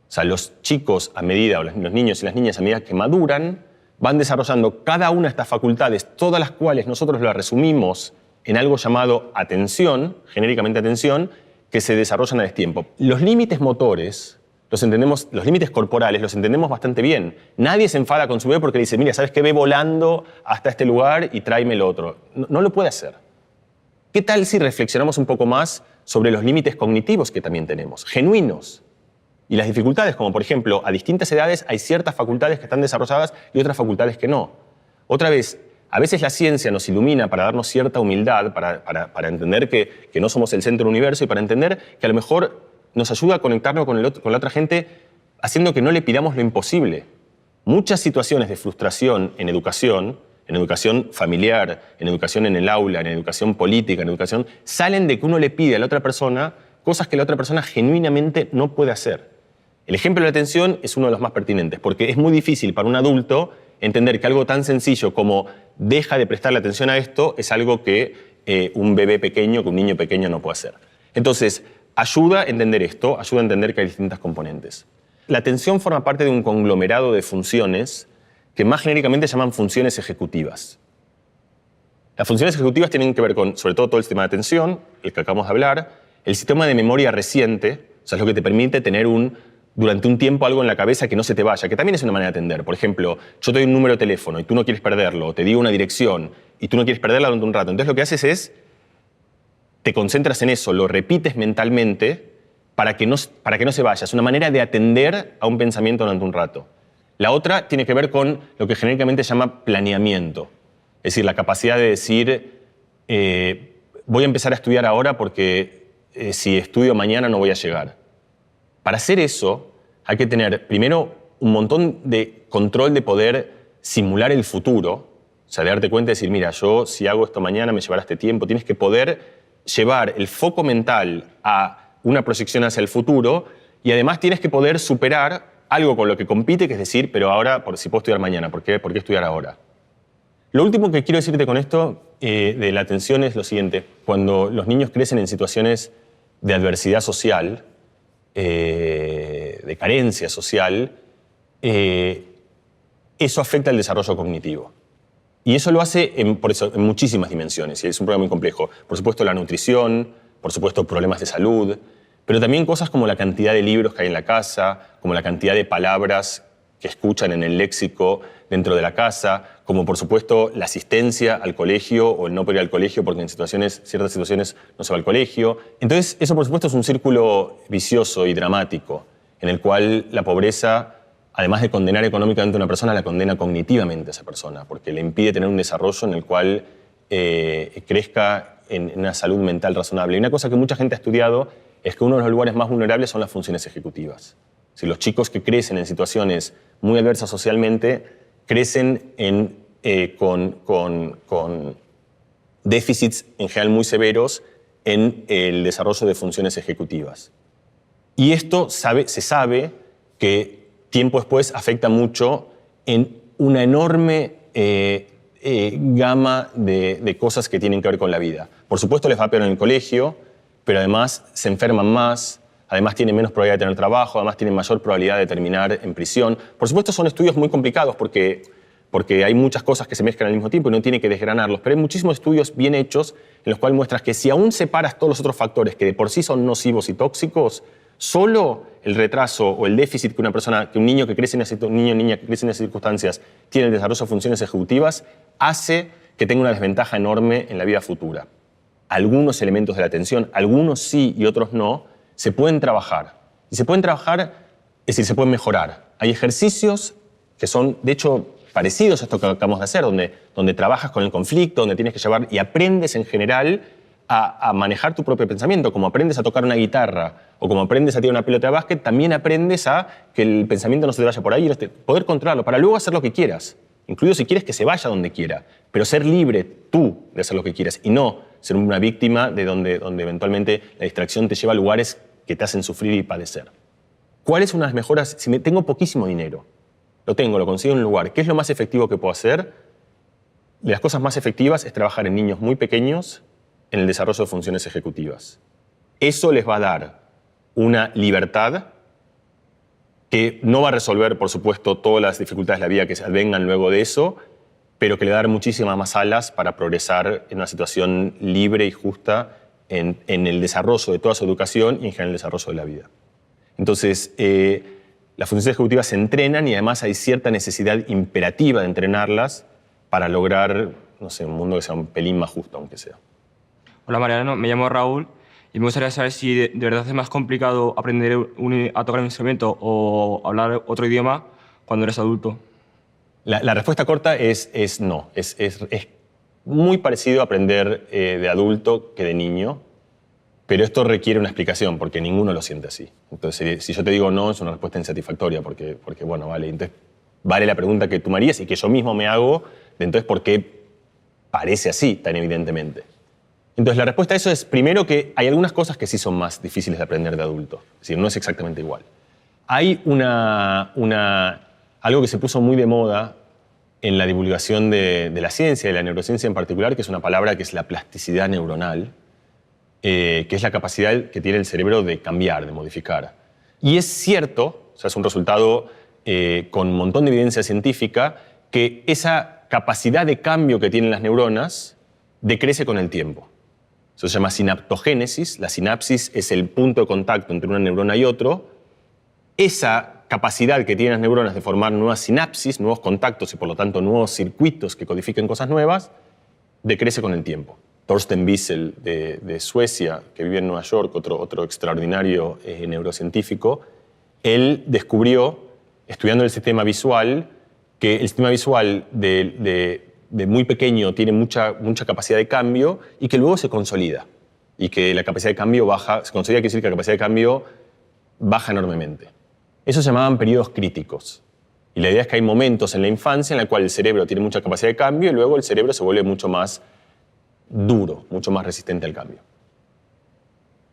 O sea, los chicos a medida, o los niños y las niñas a medida que maduran, van desarrollando cada una de estas facultades, todas las cuales nosotros las resumimos en algo llamado atención, genéricamente atención, que se desarrollan a destiempo. Los límites motores, los límites corporales los entendemos bastante bien. Nadie se enfada con su bebé porque le dice, mira, ¿sabes qué? Ve volando hasta este lugar y tráeme el otro. No lo puede hacer. ¿Qué tal si reflexionamos un poco más sobre los límites cognitivos que también tenemos, genuinos? Y las dificultades, como por ejemplo, a distintas edades hay ciertas facultades que están desarrolladas y otras facultades que no. Otra vez, a veces la ciencia nos ilumina para darnos cierta humildad, para entender que no somos el centro del universo y para entender que a lo mejor nos ayuda a conectarnos con la otra gente haciendo que no le pidamos lo imposible. Muchas situaciones de frustración en educación familiar, en educación en el aula, en educación política, en educación, salen de que uno le pide a la otra persona cosas que la otra persona genuinamente no puede hacer. El ejemplo de la atención es uno de los más pertinentes, porque es muy difícil para un adulto entender que algo tan sencillo como deja de prestarle atención a esto es algo que un bebé pequeño, que un niño pequeño no puede hacer. Entonces, ayuda a entender esto, ayuda a entender que hay distintas componentes. La atención forma parte de un conglomerado de funciones que más genéricamente se llaman funciones ejecutivas. Las funciones ejecutivas tienen que ver con, sobre todo el sistema de atención, el que acabamos de hablar, el sistema de memoria reciente, o sea, es lo que te permite tener durante un tiempo algo en la cabeza que no se te vaya, que también es una manera de atender. Por ejemplo, yo te doy un número de teléfono y tú no quieres perderlo, te digo una dirección y tú no quieres perderla durante un rato. Entonces lo que haces es, te concentras en eso, lo repites mentalmente para que no se vaya. Es una manera de atender a un pensamiento durante un rato. La otra tiene que ver con lo que genéricamente se llama planeamiento. Es decir, la capacidad de decir, voy a empezar a estudiar ahora porque si estudio mañana no voy a llegar. Para hacer eso hay que tener primero un montón de control de poder simular el futuro. O sea, de darte cuenta y decir, mira, yo si hago esto mañana me llevará este tiempo. Tienes que poder llevar el foco mental a una proyección hacia el futuro y además tienes que poder superar algo con lo que compite, que es decir, pero ahora, si puedo estudiar mañana, ¿por qué estudiar ahora? Lo último que quiero decirte con esto de la atención es lo siguiente. Cuando los niños crecen en situaciones de adversidad social, de carencia social, eso afecta el desarrollo cognitivo. Y eso lo hace en muchísimas dimensiones, y es un problema muy complejo. Por supuesto, la nutrición, por supuesto, problemas de salud, pero también cosas como la cantidad de libros que hay en la casa, como la cantidad de palabras que escuchan en el léxico dentro de la casa, como por supuesto la asistencia al colegio o el no poder ir al colegio porque en ciertas situaciones no se va al colegio. Entonces, eso por supuesto es un círculo vicioso y dramático, en el cual la pobreza, además de condenar económicamente a una persona, la condena cognitivamente a esa persona, porque le impide tener un desarrollo en el cual crezca en una salud mental razonable. Y una cosa que mucha gente ha estudiado es que uno de los lugares más vulnerables son las funciones ejecutivas. Si los chicos que crecen en situaciones muy adversas socialmente crecen con déficits en general muy severos en el desarrollo de funciones ejecutivas. Y esto se sabe que tiempo después afecta mucho en una enorme gama de cosas que tienen que ver con la vida. Por supuesto les va peor en el colegio, pero además se enferman más, además tienen menos probabilidad de tener trabajo, además tienen mayor probabilidad de terminar en prisión. Por supuesto son estudios muy complicados porque hay muchas cosas que se mezclan al mismo tiempo y no tiene que desgranarlos, pero hay muchísimos estudios bien hechos en los cuales muestras que si aún separas todos los otros factores que de por sí son nocivos y tóxicos, solo el retraso o el déficit que un niño que crece en niña que crece en esas circunstancias tiene el desarrollo de funciones ejecutivas hace que tenga una desventaja enorme en la vida futura. Algunos elementos de la atención, algunos sí y otros no, se pueden trabajar. Y se pueden trabajar, es decir, se pueden mejorar. Hay ejercicios que son, de hecho, parecidos a esto que acabamos de hacer, donde trabajas con el conflicto, donde tienes que llevar y aprendes en general a manejar tu propio pensamiento. Como aprendes a tocar una guitarra o como aprendes a tirar una pelota de básquet, también aprendes a que el pensamiento no se te vaya por ahí y poder controlarlo para luego hacer lo que quieras, incluido si quieres que se vaya donde quiera, pero ser libre tú de hacer lo que quieras y no ser una víctima de donde eventualmente la distracción te lleva a lugares que te hacen sufrir y padecer. ¿Cuál es una de las mejoras? Si tengo poquísimo dinero, lo consigo en un lugar, ¿qué es lo más efectivo que puedo hacer? De las cosas más efectivas es trabajar en niños muy pequeños en el desarrollo de funciones ejecutivas. Eso les va a dar una libertad que no va a resolver, por supuesto, todas las dificultades de la vida que se vengan luego de eso, pero que le va a dar muchísimas más alas para progresar en una situación libre y justa en el desarrollo de toda su educación y en general el desarrollo de la vida. Entonces, las funciones ejecutivas se entrenan y además hay cierta necesidad imperativa de entrenarlas para lograr, no sé, un mundo que sea un pelín más justo, aunque sea. Hola Mariano, me llamo Raúl y me gustaría saber si de verdad es más complicado aprender a tocar un instrumento o hablar otro idioma cuando eres adulto. La respuesta corta es no. Es muy parecido a aprender de adulto que de niño, pero esto requiere una explicación porque ninguno lo siente así. Entonces, si yo te digo no, es una respuesta insatisfactoria porque bueno, vale. Entonces, vale la pregunta que tú me harías y que yo mismo me hago de entonces por qué parece así tan evidentemente. Entonces, la respuesta a eso es, primero, que hay algunas cosas que sí son más difíciles de aprender de adulto. Es decir, no es exactamente igual. Hay algo que se puso muy de moda en la divulgación de la ciencia, de la neurociencia en particular, que es una palabra que es la plasticidad neuronal, que es la capacidad que tiene el cerebro de cambiar, de modificar. Y es cierto, o sea, es un resultado con un montón de evidencia científica, que esa capacidad de cambio que tienen las neuronas decrece con el tiempo. Eso se llama sinaptogénesis. La sinapsis es el punto de contacto entre una neurona y otro. Esa capacidad que tienen las neuronas de formar nuevas sinapsis, nuevos contactos y por lo tanto nuevos circuitos que codifiquen cosas nuevas, decrece con el tiempo. Thorsten Wiesel de Suecia, que vive en Nueva York, otro extraordinario neurocientífico, él descubrió, estudiando el sistema visual, que el sistema visual de muy pequeño tiene mucha capacidad de cambio y que luego se consolida. Y que la capacidad de cambio baja, se consolida quiere decir que la capacidad de cambio baja enormemente. Eso se llamaban periodos críticos. Y la idea es que hay momentos en la infancia en la cual el cerebro tiene mucha capacidad de cambio y luego el cerebro se vuelve mucho más duro, mucho más resistente al cambio.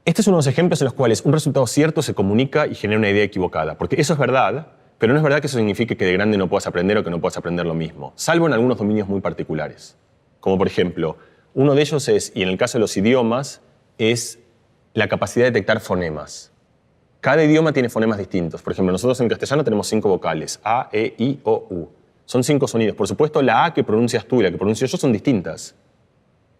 Este es uno de los ejemplos en los cuales un resultado cierto se comunica y genera una idea equivocada. Porque eso es verdad, pero no es verdad que eso signifique que de grande no puedas aprender o que no puedas aprender lo mismo, salvo en algunos dominios muy particulares. Como por ejemplo, uno de ellos es, y en el caso de los idiomas, es la capacidad de detectar fonemas. Cada idioma tiene fonemas distintos. Por ejemplo, nosotros en castellano tenemos 5 vocales, A, E, I, O, U. Son 5 sonidos. Por supuesto, la A que pronuncias tú y la que pronuncio yo son distintas.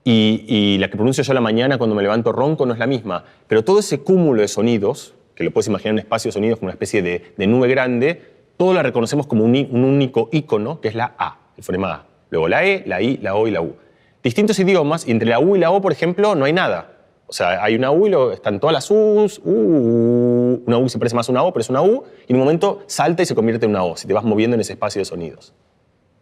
Y la que pronuncio yo a la mañana cuando me levanto ronco no es la misma. Pero todo ese cúmulo de sonidos, que lo puedes imaginar en un espacio de sonidos como una especie de nube grande, todo la reconocemos como un único ícono, que es la A, el fonema A. Luego la E, la I, la O y la U. Distintos idiomas, y entre la U y la O, por ejemplo, no hay nada. O sea, hay una U y están todas las U's, una U se parece más a una O, pero es una U, y en un momento salta y se convierte en una O, si te vas moviendo en ese espacio de sonidos.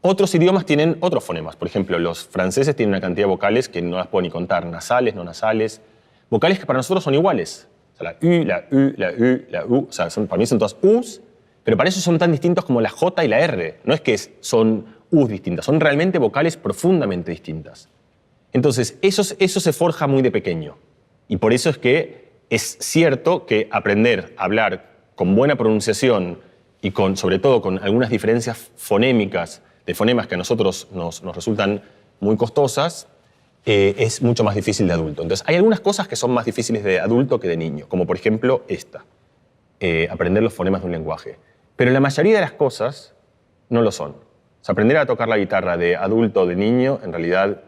Otros idiomas tienen otros fonemas. Por ejemplo, los franceses tienen una cantidad de vocales que no las puedo ni contar, nasales, no nasales. Vocales que para nosotros son iguales. O sea, la U, la U, la U, la U. O sea, para mí son todas U's, pero para eso son tan distintos como la J y la R. No es que son U's distintas, son realmente vocales profundamente distintas. Entonces, eso se forja muy de pequeño. Y por eso es que es cierto que aprender a hablar con buena pronunciación y sobre todo con algunas diferencias fonémicas, de fonemas que a nosotros nos resultan muy costosas, es mucho más difícil de adulto. Entonces, hay algunas cosas que son más difíciles de adulto que de niño, como por ejemplo esta, aprender los fonemas de un lenguaje. Pero la mayoría de las cosas no lo son. O sea, aprender a tocar la guitarra de adulto o de niño, en realidad,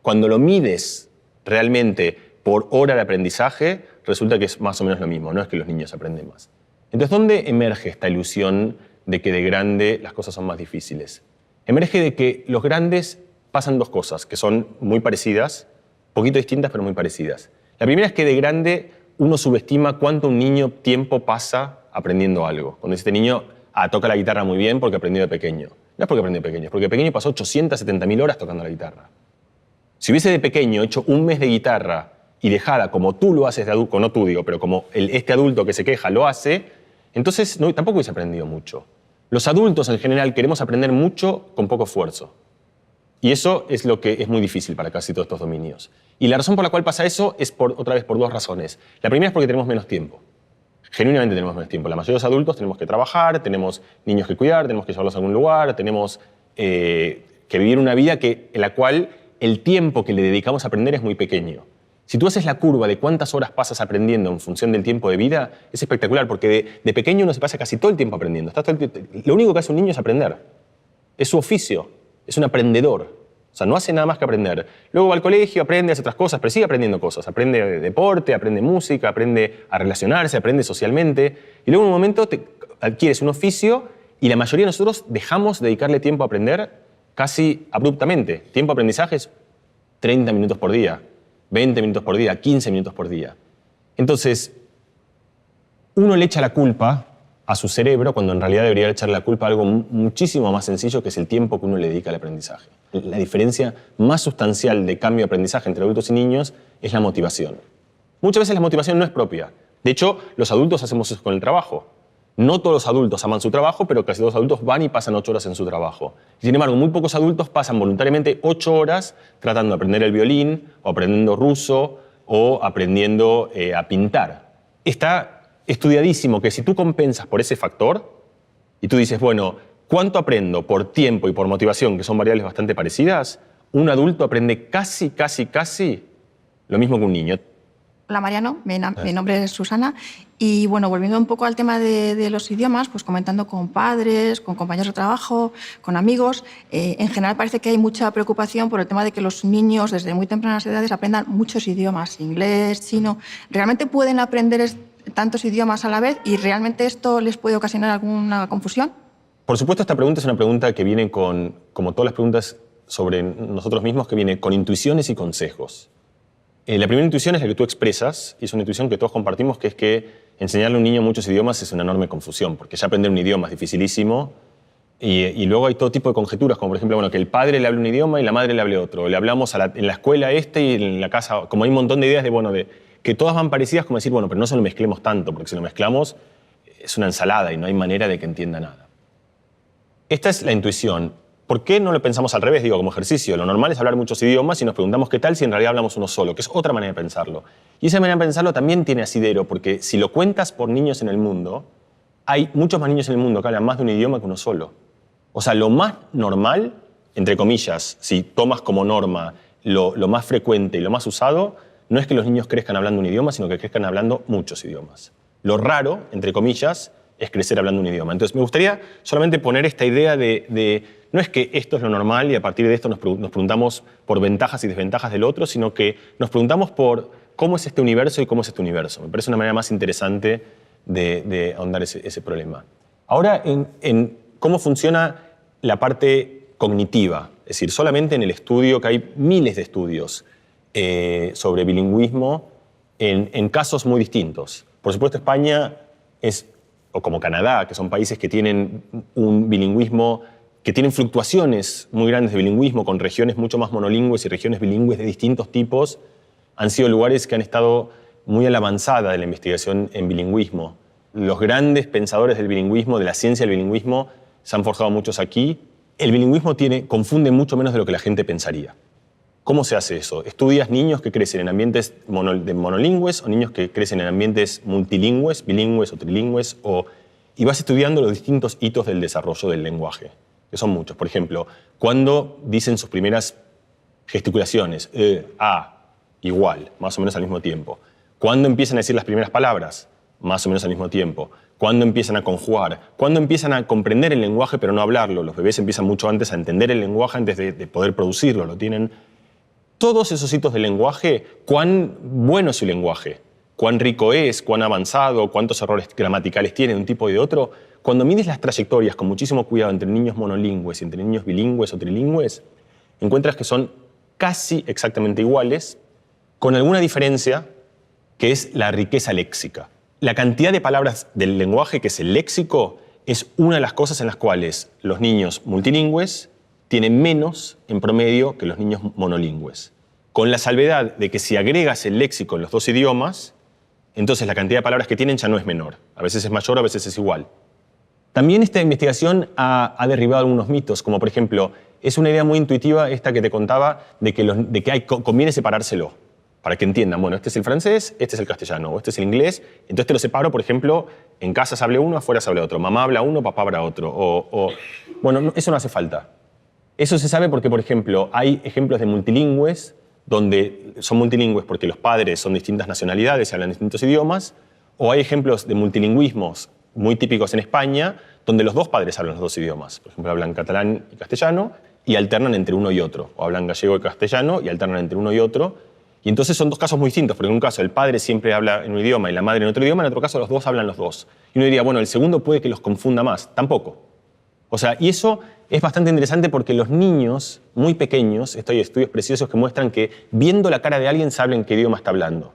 cuando lo mides realmente por hora de aprendizaje, resulta que es más o menos lo mismo, no es que los niños aprenden más. Entonces, ¿dónde emerge esta ilusión de que de grande las cosas son más difíciles? Emerge de que los grandes pasan dos cosas que son muy parecidas, poquito distintas, pero muy parecidas. La primera es que de grande uno subestima cuánto un niño tiempo pasa aprendiendo algo. Cuando dice este niño, toca la guitarra muy bien porque aprendió de pequeño. No es porque aprendió de pequeño, es porque de pequeño pasó 870.000 horas tocando la guitarra. Si hubiese de pequeño hecho un mes de guitarra y dejada como tú lo haces de adulto, no tú digo, pero como este adulto que se queja lo hace, entonces tampoco hubiese aprendido mucho. Los adultos en general queremos aprender mucho con poco esfuerzo. Y eso es lo que es muy difícil para casi todos estos dominios. Y la razón por la cual pasa eso es otra vez por dos razones. La primera es porque tenemos menos tiempo. Genuinamente tenemos menos tiempo. La mayoría de los adultos tenemos que trabajar, tenemos niños que cuidar, tenemos que llevarlos a algún lugar, tenemos que vivir una vida en la cual el tiempo que le dedicamos a aprender es muy pequeño. Si tú haces la curva de cuántas horas pasas aprendiendo en función del tiempo de vida, es espectacular, porque de pequeño uno se pasa casi todo el tiempo aprendiendo. Lo único que hace un niño es aprender. Es su oficio, es un aprendedor. O sea, no hace nada más que aprender. Luego va al colegio, aprende, hace otras cosas, pero sigue aprendiendo cosas. Aprende deporte, aprende música, aprende a relacionarse, aprende socialmente. Y luego en un momento adquieres un oficio y la mayoría de nosotros dejamos de dedicarle tiempo a aprender casi abruptamente. Tiempo de aprendizaje es 30 minutos por día. 20 minutos por día, 15 minutos por día. Entonces, uno le echa la culpa a su cerebro cuando en realidad debería echarle la culpa a algo muchísimo más sencillo, que es el tiempo que uno le dedica al aprendizaje. La diferencia más sustancial de cambio de aprendizaje entre adultos y niños es la motivación. Muchas veces la motivación no es propia. De hecho, los adultos hacemos eso con el trabajo. No todos los adultos aman su trabajo, pero casi todos los adultos van y pasan 8 horas en su trabajo. Sin embargo, muy pocos adultos pasan voluntariamente 8 horas tratando de aprender el violín, o aprendiendo ruso, o aprendiendo a pintar. Está estudiadísimo que si tú compensas por ese factor, y tú dices, bueno, ¿cuánto aprendo por tiempo y por motivación, que son variables bastante parecidas? Un adulto aprende casi lo mismo que un niño. Hola Mariano, mi nombre es Susana y bueno, volviendo un poco al tema de los idiomas, pues comentando con padres, con compañeros de trabajo, con amigos, en general parece que hay mucha preocupación por el tema de que los niños desde muy tempranas edades aprendan muchos idiomas, inglés, chino. ¿Realmente pueden aprender tantos idiomas a la vez y realmente esto les puede ocasionar alguna confusión? Por supuesto, esta pregunta es una pregunta que viene como todas las preguntas sobre nosotros mismos, que viene con intuiciones y consejos. La primera intuición es la que tú expresas, y es una intuición que todos compartimos, que es que enseñarle a un niño muchos idiomas es una enorme confusión, porque ya aprender un idioma es dificilísimo, y luego hay todo tipo de conjeturas, como por ejemplo, bueno, que el padre le hable un idioma y la madre le hable otro. Le hablamos en la escuela y en la casa, como hay un montón de ideas de que todas van parecidas, como decir, bueno, pero no se lo mezclemos tanto, porque si lo mezclamos es una ensalada y no hay manera de que entienda nada. Esta es la intuición. ¿Por qué no lo pensamos al revés? Digo, como ejercicio. Lo normal es hablar muchos idiomas y nos preguntamos qué tal si en realidad hablamos uno solo, que es otra manera de pensarlo. Y esa manera de pensarlo también tiene asidero, porque si lo cuentas por niños en el mundo, hay muchos más niños en el mundo que hablan más de un idioma que uno solo. O sea, lo más normal, entre comillas, si tomas como norma lo más frecuente y lo más usado, no es que los niños crezcan hablando un idioma, sino que crezcan hablando muchos idiomas. Lo raro, entre comillas, es crecer hablando un idioma. Entonces, me gustaría solamente poner esta idea no es que esto es lo normal y a partir de esto nos preguntamos por ventajas y desventajas del otro, sino que nos preguntamos por cómo es este universo y cómo es este universo. Me parece una manera más interesante de ahondar ese problema. Ahora, en cómo funciona la parte cognitiva. Es decir, solamente en el estudio, que hay miles de estudios sobre bilingüismo en casos muy distintos. Por supuesto, España o como Canadá, que son países que tienen un bilingüismo, que tienen fluctuaciones muy grandes de bilingüismo, con regiones mucho más monolingües y regiones bilingües de distintos tipos, han sido lugares que han estado muy a la avanzada de la investigación en bilingüismo. Los grandes pensadores del bilingüismo, de la ciencia del bilingüismo, se han forjado muchos aquí. El bilingüismo confunde mucho menos de lo que la gente pensaría. ¿Cómo se hace eso? Estudias niños que crecen en ambientes monolingües o niños que crecen en ambientes multilingües, bilingües o trilingües, y vas estudiando los distintos hitos del desarrollo del lenguaje, que son muchos. Por ejemplo, cuando dicen sus primeras gesticulaciones, a, igual, más o menos al mismo tiempo. Cuando empiezan a decir las primeras palabras, más o menos al mismo tiempo. Cuando empiezan a conjugar, cuando empiezan a comprender el lenguaje pero no hablarlo. Los bebés empiezan mucho antes a entender el lenguaje antes de poder producirlo, lo tienen. Todos esos hitos del lenguaje, cuán bueno es su lenguaje, cuán rico es, cuán avanzado, cuántos errores gramaticales tiene de un tipo y de otro. Cuando mides las trayectorias con muchísimo cuidado entre niños monolingües y entre niños bilingües o trilingües, encuentras que son casi exactamente iguales, con alguna diferencia que es la riqueza léxica. La cantidad de palabras del lenguaje, que es el léxico, es una de las cosas en las cuales los niños multilingües tienen menos en promedio que los niños monolingües. Con la salvedad de que si agregas el léxico en los dos idiomas, entonces la cantidad de palabras que tienen ya no es menor. A veces es mayor, a veces es igual. También esta investigación ha derribado algunos mitos, como por ejemplo, es una idea muy intuitiva esta que te contaba de que conviene separárselo, para que entiendan, bueno, este es el francés, este es el castellano, o este es el inglés, entonces te lo separo, por ejemplo, en casa se hable uno, afuera se hable otro, mamá habla uno, papá habla otro, bueno, eso no hace falta. Eso se sabe porque, por ejemplo, hay ejemplos de multilingües donde son multilingües porque los padres son distintas nacionalidades y hablan distintos idiomas, o hay ejemplos de multilingüismos muy típicos en España donde los dos padres hablan los dos idiomas. Por ejemplo, hablan catalán y castellano y alternan entre uno y otro, o hablan gallego y castellano y alternan entre uno y otro. Y entonces son dos casos muy distintos, porque en un caso el padre siempre habla en un idioma y la madre en otro idioma, en otro caso los dos hablan los dos. Y uno diría, bueno, el segundo puede que los confunda más. Tampoco. O sea, y eso es bastante interesante porque los niños muy pequeños, hay estudios preciosos que muestran que viendo la cara de alguien saben qué idioma está hablando.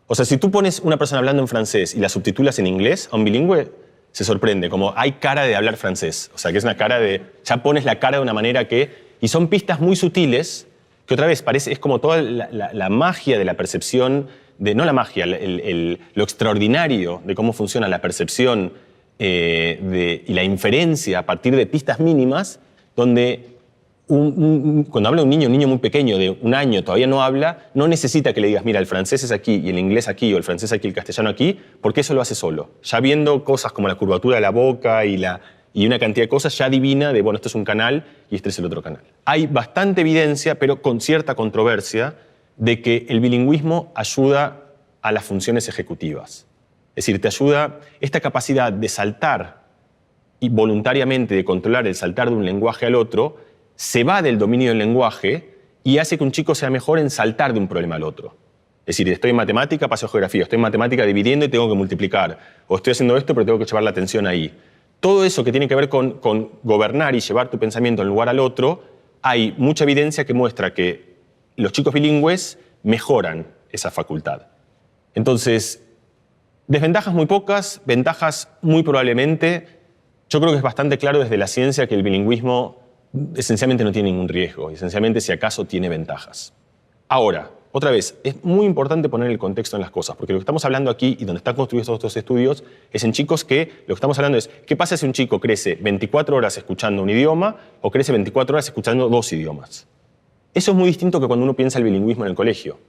O sea, si tú pones una persona hablando en francés y la subtitulas en inglés, a un bilingüe se sorprende, como hay cara de hablar francés. O sea, que es una cara de... Ya pones la cara de una manera que... Y son pistas muy sutiles que otra vez es como toda la magia de la percepción, no la magia, lo extraordinario de cómo funciona la percepción y la inferencia a partir de pistas mínimas, donde cuando habla un niño muy pequeño de 1 año, todavía no habla, no necesita que le digas, mira, el francés es aquí y el inglés aquí, o el francés aquí y el castellano aquí, porque eso lo hace solo. Ya viendo cosas como la curvatura de la boca y una cantidad de cosas, ya adivina de, bueno, esto es un canal y este es el otro canal. Hay bastante evidencia, pero con cierta controversia, de que el bilingüismo ayuda a las funciones ejecutivas. Es decir, te ayuda esta capacidad de saltar y voluntariamente de controlar el saltar de un lenguaje al otro, se va del dominio del lenguaje y hace que un chico sea mejor en saltar de un problema al otro. Es decir, estoy en matemática, paso a geografía, estoy en matemática dividiendo y tengo que multiplicar, o estoy haciendo esto pero tengo que llevar la atención ahí. Todo eso que tiene que ver con gobernar y llevar tu pensamiento de un lugar al otro, hay mucha evidencia que muestra que los chicos bilingües mejoran esa facultad. Entonces, desventajas muy pocas, ventajas muy probablemente. Yo creo que es bastante claro desde la ciencia que el bilingüismo esencialmente no tiene ningún riesgo, esencialmente si acaso tiene ventajas. Ahora, otra vez, es muy importante poner el contexto en las cosas, porque lo que estamos hablando aquí y donde están construidos estos estudios es en chicos que lo que estamos hablando es ¿qué pasa si un chico crece 24 horas escuchando un idioma o crece 24 horas escuchando 2 idiomas? Eso es muy distinto que cuando uno piensa el bilingüismo en el colegio.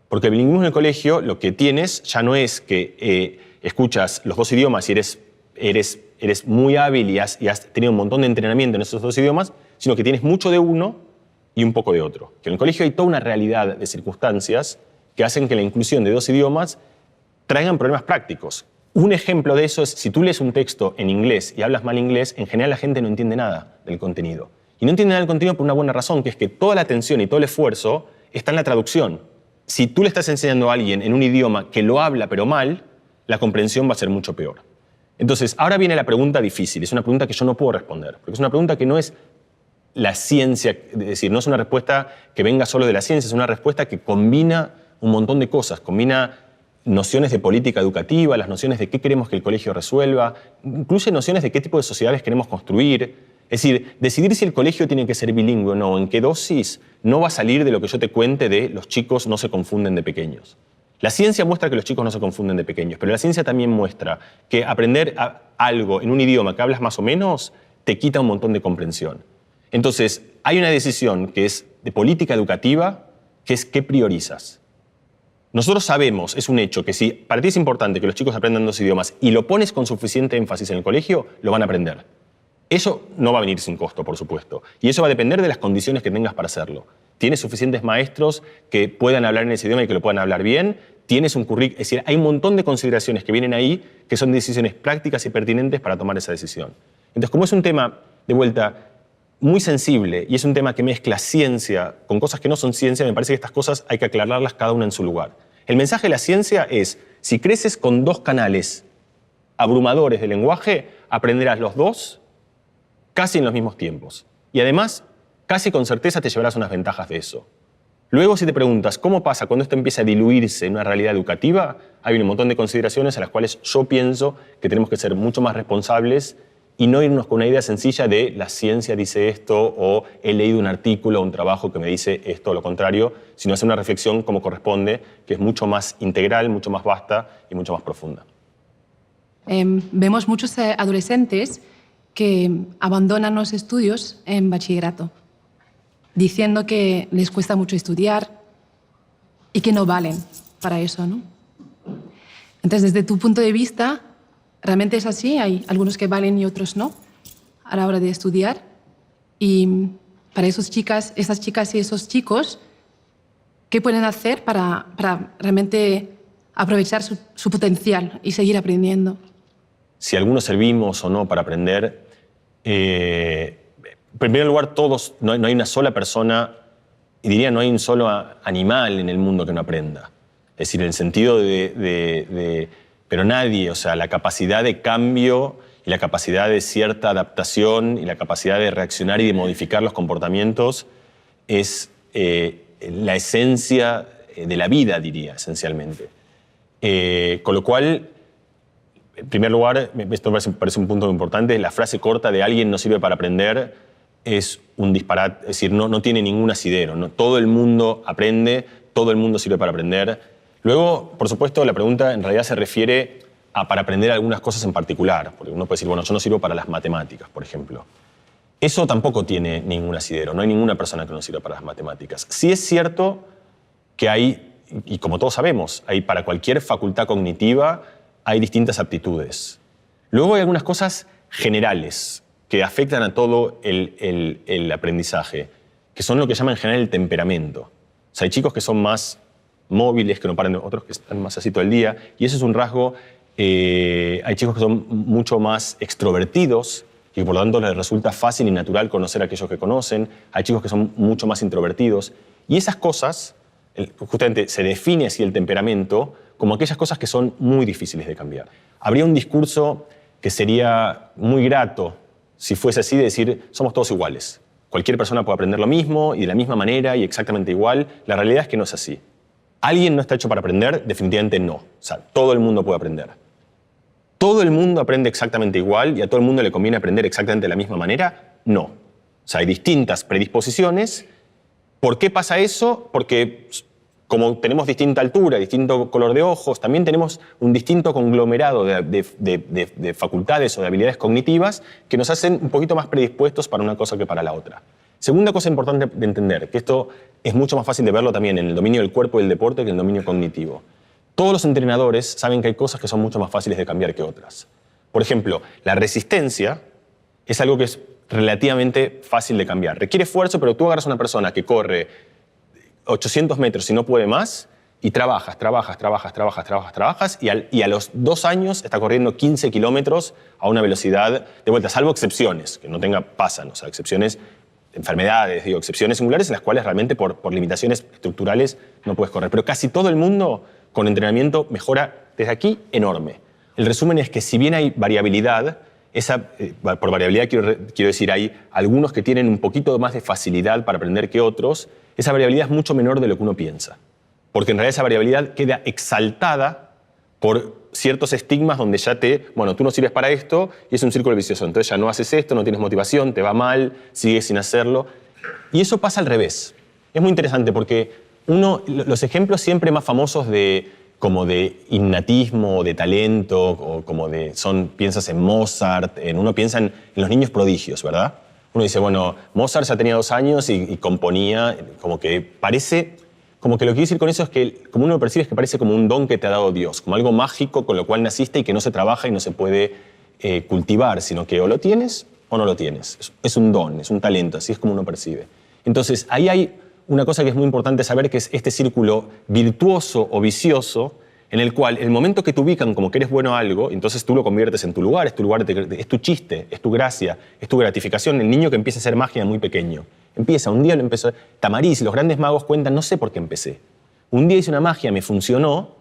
Porque el bilingüismo en el colegio lo que tienes ya no es que escuchas los 2 idiomas y eres muy hábil y has tenido un montón de entrenamiento en esos 2 idiomas, sino que tienes mucho de uno y un poco de otro. Que en el colegio hay toda una realidad de circunstancias que hacen que la inclusión de 2 idiomas traigan problemas prácticos. Un ejemplo de eso es si tú lees un texto en inglés y hablas mal inglés, en general la gente no entiende nada del contenido. Y no entiende nada del contenido por una buena razón, que es que toda la atención y todo el esfuerzo está en la traducción. Si tú le estás enseñando a alguien en un idioma que lo habla pero mal, la comprensión va a ser mucho peor. Entonces, ahora viene la pregunta difícil. Es una pregunta que yo no puedo responder, porque es una pregunta que no es la ciencia, es decir, no es una respuesta que venga solo de la ciencia, es una respuesta que combina un montón de cosas, combina nociones de política educativa, las nociones de qué queremos que el colegio resuelva, incluye nociones de qué tipo de sociedades queremos construir, Es decir, decidir si el colegio tiene que ser bilingüe o no, en qué dosis, no va a salir de lo que yo te cuente de los chicos no se confunden de pequeños. La ciencia muestra que los chicos no se confunden de pequeños, pero la ciencia también muestra que aprender algo en un idioma que hablas más o menos te quita un montón de comprensión. Entonces, hay una decisión que es de política educativa, que es qué priorizas. Nosotros sabemos, es un hecho, que si para ti es importante que los chicos aprendan 2 idiomas y lo pones con suficiente énfasis en el colegio, lo van a aprender. Eso no va a venir sin costo, por supuesto. Y eso va a depender de las condiciones que tengas para hacerlo. ¿Tienes suficientes maestros que puedan hablar en ese idioma y que lo puedan hablar bien? ¿Tienes un currículum? Es decir, hay un montón de consideraciones que vienen ahí que son decisiones prácticas y pertinentes para tomar esa decisión. Entonces, como es un tema, de vuelta, muy sensible y es un tema que mezcla ciencia con cosas que no son ciencia, me parece que estas cosas hay que aclararlas cada una en su lugar. El mensaje de la ciencia es, si creces con 2 canales abrumadores de lenguaje, aprenderás los 2 casi en los mismos tiempos. Y además, casi con certeza te llevarás unas ventajas de eso. Luego, si te preguntas cómo pasa cuando esto empieza a diluirse en una realidad educativa, hay un montón de consideraciones a las cuales yo pienso que tenemos que ser mucho más responsables y no irnos con una idea sencilla de la ciencia dice esto o he leído un artículo o un trabajo que me dice esto o lo contrario, sino hacer una reflexión como corresponde, que es mucho más integral, mucho más vasta y mucho más profunda. Vemos muchos adolescentes que abandonan los estudios en bachillerato, diciendo que les cuesta mucho estudiar y que no valen para eso, ¿no? Entonces, desde tu punto de vista, ¿realmente es así? ¿Hay algunos que valen y otros no a la hora de estudiar? Y para esas chicas y esos chicos, ¿qué pueden hacer para realmente aprovechar su potencial y seguir aprendiendo? Si algunos servimos o no para aprender, en primer lugar, todos, no hay una sola persona, y diría no hay un solo animal en el mundo que no aprenda. Es decir, en el sentido pero nadie, o sea, la capacidad de cambio y la capacidad de cierta adaptación y la capacidad de reaccionar y de modificar los comportamientos es la esencia de la vida, diría, esencialmente. Con lo cual, en primer lugar, esto me parece un punto muy importante, la frase corta de alguien no sirve para aprender es un disparate, es decir, no tiene ningún asidero, ¿no? Todo el mundo aprende, todo el mundo sirve para aprender. Luego, por supuesto, la pregunta en realidad se refiere a para aprender algunas cosas en particular, porque uno puede decir, bueno, yo no sirvo para las matemáticas, por ejemplo. Eso tampoco tiene ningún asidero, no hay ninguna persona que no sirva para las matemáticas. Sí es cierto que hay, y como todos sabemos, hay para cualquier facultad cognitiva hay distintas aptitudes. Luego hay algunas cosas generales que afectan a todo el aprendizaje, que son lo que llaman en general el temperamento. O sea, hay chicos que son más móviles, que no paran, otros que están más así todo el día, y eso es un rasgo. Hay chicos que son mucho más extrovertidos y por lo tanto les resulta fácil y natural conocer a aquellos que conocen. Hay chicos que son mucho más introvertidos. Y esas cosas, justamente se define así el temperamento como aquellas cosas que son muy difíciles de cambiar. Habría un discurso que sería muy grato si fuese así, de decir, somos todos iguales. Cualquier persona puede aprender lo mismo y de la misma manera y exactamente igual. La realidad es que no es así. ¿Alguien no está hecho para aprender? Definitivamente no. O sea, todo el mundo puede aprender. ¿Todo el mundo aprende exactamente igual y a todo el mundo le conviene aprender exactamente de la misma manera? No. O sea, hay distintas predisposiciones. ¿Por qué pasa eso? Porque como tenemos distinta altura, distinto color de ojos, también tenemos un distinto conglomerado de facultades o de habilidades cognitivas que nos hacen un poquito más predispuestos para una cosa que para la otra. Segunda cosa importante de entender, que esto es mucho más fácil de verlo también en el dominio del cuerpo y del deporte que en el dominio cognitivo. Todos los entrenadores saben que hay cosas que son mucho más fáciles de cambiar que otras. Por ejemplo, la resistencia es algo que es relativamente fácil de cambiar. Requiere esfuerzo, pero tú agarras a una persona que corre 800 metros y no puede más y trabajas y a los 2 años está corriendo 15 kilómetros a una velocidad de vuelta, salvo excepciones, que no pasan, o sea, excepciones, enfermedades, excepciones singulares en las cuales realmente por limitaciones estructurales no puedes correr. Pero casi todo el mundo con entrenamiento mejora desde aquí enorme. El resumen es que si bien hay variabilidad, por variabilidad quiero decir, hay algunos que tienen un poquito más de facilidad para aprender que otros, esa variabilidad es mucho menor de lo que uno piensa. Porque en realidad esa variabilidad queda exaltada por ciertos estigmas donde ya bueno, tú no sirves para esto y es un círculo vicioso. Entonces ya no haces esto, no tienes motivación, te va mal, sigues sin hacerlo. Y eso pasa al revés. Es muy interesante porque los ejemplos siempre más famosos como de innatismo, de talento, o como piensas en Mozart, uno piensa en los niños prodigios, ¿verdad? Uno dice, bueno, Mozart ya tenía 2 años y componía, como que parece, como que lo que quiero decir con eso es que, como uno lo percibe, es que parece como un don que te ha dado Dios, como algo mágico con lo cual naciste y que no se trabaja y no se puede cultivar, sino que o lo tienes o no lo tienes. Es un don, es un talento, así es como uno percibe. Entonces, ahí hay una cosa que es muy importante saber, que es este círculo virtuoso o vicioso, en el cual el momento que te ubican como que eres bueno a algo, entonces tú lo conviertes en tu lugar, es tu chiste, es tu gracia, es tu gratificación. El niño que empieza a hacer magia muy pequeño. Un día lo empezó. Tamariz, los grandes magos cuentan, no sé por qué empecé. Un día hice una magia, me funcionó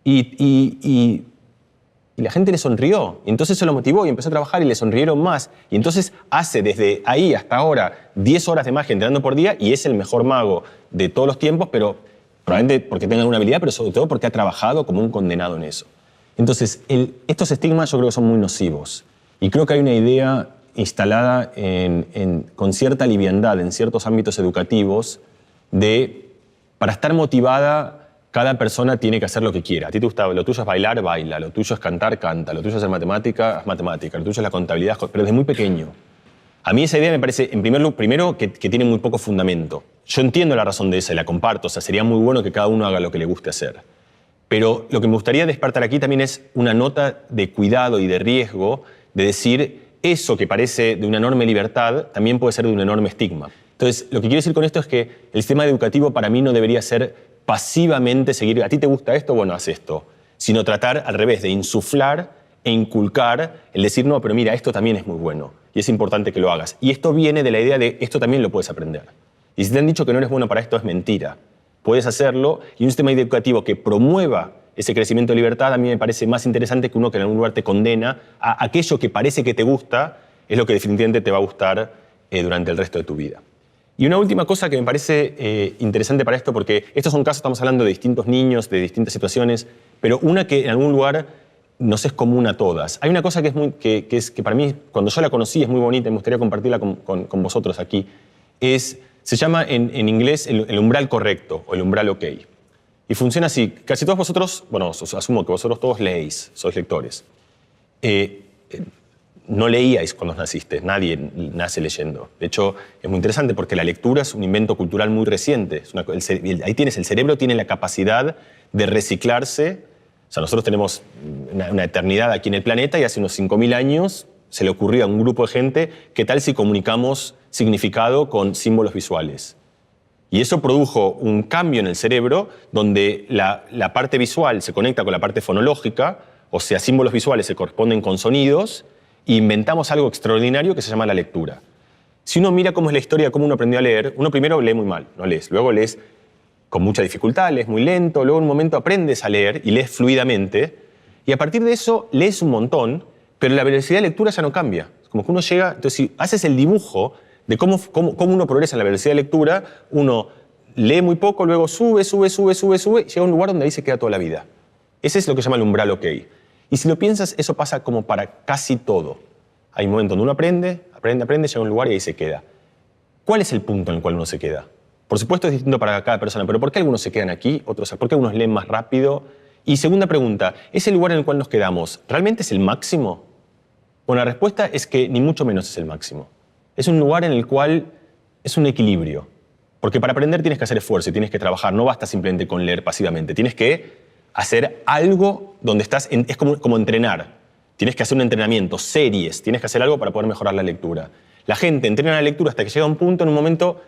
y la gente le sonrió. Y entonces eso lo motivó y empezó a trabajar y le sonrieron más. Y entonces hace desde ahí hasta ahora 10 horas de magia entrenando por día y es el mejor mago de todos los tiempos, pero probablemente porque tenga alguna habilidad, pero sobre todo porque ha trabajado como un condenado en eso. Entonces, estos estigmas yo creo que son muy nocivos. Y creo que hay una idea instalada con cierta liviandad en ciertos ámbitos educativos para estar motivada, cada persona tiene que hacer lo que quiera. A ti te gusta, lo tuyo es bailar, baila, lo tuyo es cantar, canta, lo tuyo es hacer matemática, haz matemática, lo tuyo es la contabilidad, pero desde muy pequeño. A mí esa idea me parece, primero, que tiene muy poco fundamento. Yo entiendo la razón de esa y la comparto, o sea, sería muy bueno que cada uno haga lo que le guste hacer. Pero lo que me gustaría despertar aquí también es una nota de cuidado y de riesgo de decir, eso que parece de una enorme libertad también puede ser de un enorme estigma. Entonces, lo que quiero decir con esto es que el sistema educativo para mí no debería ser pasivamente seguir, ¿a ti te gusta esto? Bueno, haz esto. Sino tratar al revés, de insuflar e inculcar, el decir, no, pero mira, esto también es muy bueno y es importante que lo hagas. Y esto viene de la idea de, esto también lo puedes aprender. Y si te han dicho que no eres bueno para esto, es mentira. Puedes hacerlo, y un sistema educativo que promueva ese crecimiento de libertad a mí me parece más interesante que uno que en algún lugar te condena a aquello que parece que te gusta, es lo que definitivamente te va a gustar durante el resto de tu vida. Y una última cosa que me parece interesante para esto, porque estos son casos, estamos hablando de distintos niños, de distintas situaciones, pero una que en algún lugar nos es común a todas. Hay una cosa que para mí, cuando yo la conocí, es muy bonita y me gustaría compartirla con vosotros aquí. Se llama en inglés el umbral correcto o el umbral ok. Y funciona así. Casi todos vosotros, bueno, asumo que vosotros todos leéis, sois lectores. No leíais cuando naciste, nadie nace leyendo. De hecho, es muy interesante porque la lectura es un invento cultural muy reciente. Ahí tienes, el cerebro tiene la capacidad de reciclarse. O sea, nosotros tenemos una eternidad aquí en el planeta y hace unos 5.000 años se le ocurrió a un grupo de gente, ¿qué tal si comunicamos significado con símbolos visuales? Y eso produjo un cambio en el cerebro donde la parte visual se conecta con la parte fonológica, o sea, símbolos visuales se corresponden con sonidos, e inventamos algo extraordinario que se llama la lectura. Si uno mira cómo es la historia de cómo uno aprendió a leer, uno primero lee muy mal, no lees, luego lees con mucha dificultad, lees muy lento, luego en un momento aprendes a leer y lees fluidamente, y a partir de eso lees un montón, pero la velocidad de lectura ya no cambia. Es como que uno llega, entonces si haces el dibujo de cómo uno progresa en la velocidad de lectura, uno lee muy poco, luego sube, llega a un lugar donde ahí se queda toda la vida. Ese es lo que se llama el umbral ok. Y si lo piensas, eso pasa como para casi todo. Hay un momento donde uno aprende, llega a un lugar y ahí se queda. ¿Cuál es el punto en el cual uno se queda? Por supuesto es distinto para cada persona, pero ¿por qué algunos se quedan aquí, otros? ¿Por qué algunos leen más rápido? Y segunda pregunta, ¿ese lugar en el cual nos quedamos realmente es el máximo? Bueno, la respuesta es que ni mucho menos es el máximo. Es un lugar en el cual es un equilibrio. Porque para aprender tienes que hacer esfuerzo y tienes que trabajar. No basta simplemente con leer pasivamente. Tienes que hacer algo donde estás, es como entrenar. Tienes que hacer un entrenamiento, series. Tienes que hacer algo para poder mejorar la lectura. La gente entrena la lectura hasta que llega a un punto, en un momento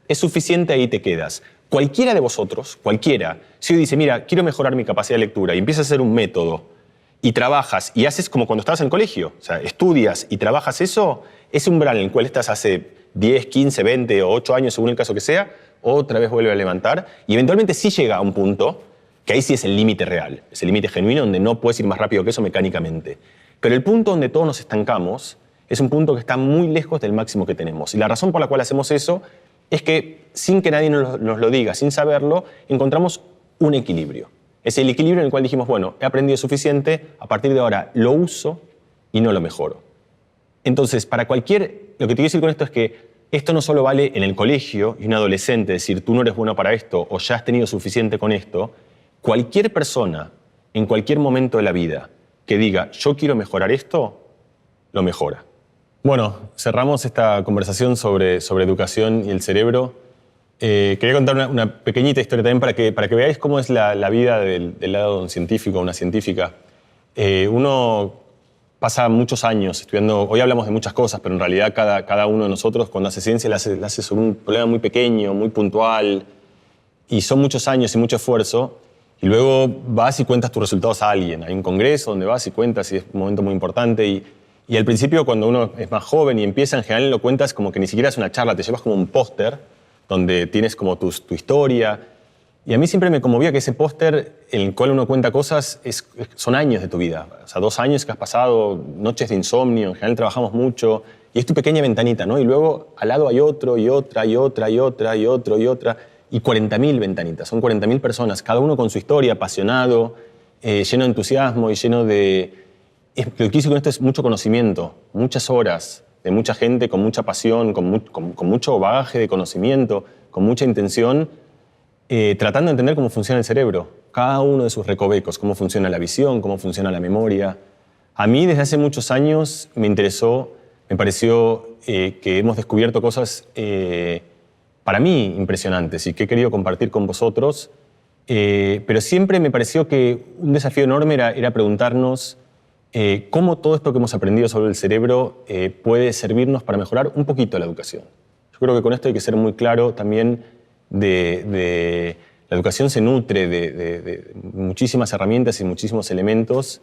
es suficiente, ahí te quedas. Cualquiera de vosotros, cualquiera, si hoy dice, mira, quiero mejorar mi capacidad de lectura y empiezas a hacer un método y trabajas y haces como cuando estabas en el colegio, o sea, estudias y trabajas eso, ese umbral en el cual estás hace 10, 15, 20 o 8 años, según el caso que sea, otra vez vuelve a levantar y eventualmente sí llega a un punto que ahí sí es el límite real, es el límite genuino donde no puedes ir más rápido que eso mecánicamente. Pero el punto donde todos nos estancamos es un punto que está muy lejos del máximo que tenemos. Y la razón por la cual hacemos eso es que, sin que nadie nos lo diga, sin saberlo, encontramos un equilibrio. Es el equilibrio en el cual dijimos, bueno, he aprendido suficiente, a partir de ahora lo uso y no lo mejoro. Entonces, lo que te quiero decir con esto es que esto no solo vale en el colegio y un adolescente, decir, tú no eres bueno para esto o ya has tenido suficiente con esto. Cualquier persona, en cualquier momento de la vida, que diga, yo quiero mejorar esto, lo mejora. Bueno, cerramos esta conversación sobre educación y el cerebro. Quería contar una pequeñita historia también para que veáis cómo es la vida del lado de un científico o una científica. Uno pasa muchos años estudiando, hoy hablamos de muchas cosas, pero en realidad cada uno de nosotros cuando hace ciencia la hace sobre un problema muy pequeño, muy puntual, y son muchos años y mucho esfuerzo, y luego vas y cuentas tus resultados a alguien. Hay un congreso donde vas y cuentas y es un momento muy importante, y al principio cuando uno es más joven y empieza, en general lo cuentas como que ni siquiera es una charla, te llevas como un póster donde tienes como tu historia. Y a mí siempre me conmovía que ese póster en el cual uno cuenta cosas son años de tu vida. O sea, 2 años que has pasado, noches de insomnio, en general trabajamos mucho, y es tu pequeña ventanita, ¿no? Y luego al lado hay otro, y otra, y otra, y otra, y otro, y otra, y 40.000 ventanitas. Son 40.000 personas, cada uno con su historia, apasionado, lleno de entusiasmo y lleno de... Lo que quise con esto es mucho conocimiento, muchas horas de mucha gente con mucha pasión, con mucho bagaje de conocimiento, con mucha intención, tratando de entender cómo funciona el cerebro, cada uno de sus recovecos, cómo funciona la visión, cómo funciona la memoria. A mí desde hace muchos años me pareció que hemos descubierto cosas para mí impresionantes y que he querido compartir con vosotros, pero siempre me pareció que un desafío enorme era preguntarnos cómo todo esto que hemos aprendido sobre el cerebro puede servirnos para mejorar un poquito la educación. Yo creo que con esto hay que ser muy claro también la educación se nutre de muchísimas herramientas y muchísimos elementos.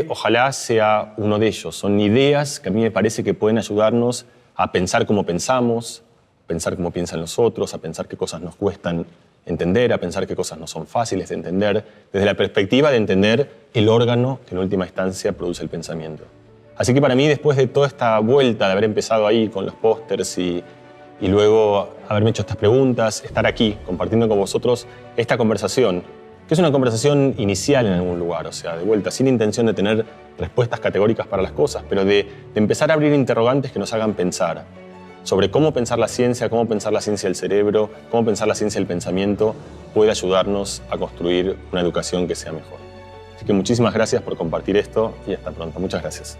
Ojalá sea uno de ellos. Son ideas que a mí me parece que pueden ayudarnos a pensar cómo pensamos, a pensar cómo piensan los otros, a pensar qué cosas nos cuestan entender, a pensar qué cosas no son fáciles de entender, desde la perspectiva de entender el órgano que en última instancia produce el pensamiento. Así que para mí, después de toda esta vuelta, de haber empezado ahí con los pósters y luego haberme hecho estas preguntas, estar aquí compartiendo con vosotros esta conversación, que es una conversación inicial en algún lugar, o sea, de vuelta, sin intención de tener respuestas categóricas para las cosas, pero de empezar a abrir interrogantes que nos hagan pensar sobre cómo pensar la ciencia del cerebro, cómo pensar la ciencia del pensamiento puede ayudarnos a construir una educación que sea mejor. Así que muchísimas gracias por compartir esto y hasta pronto. Muchas gracias.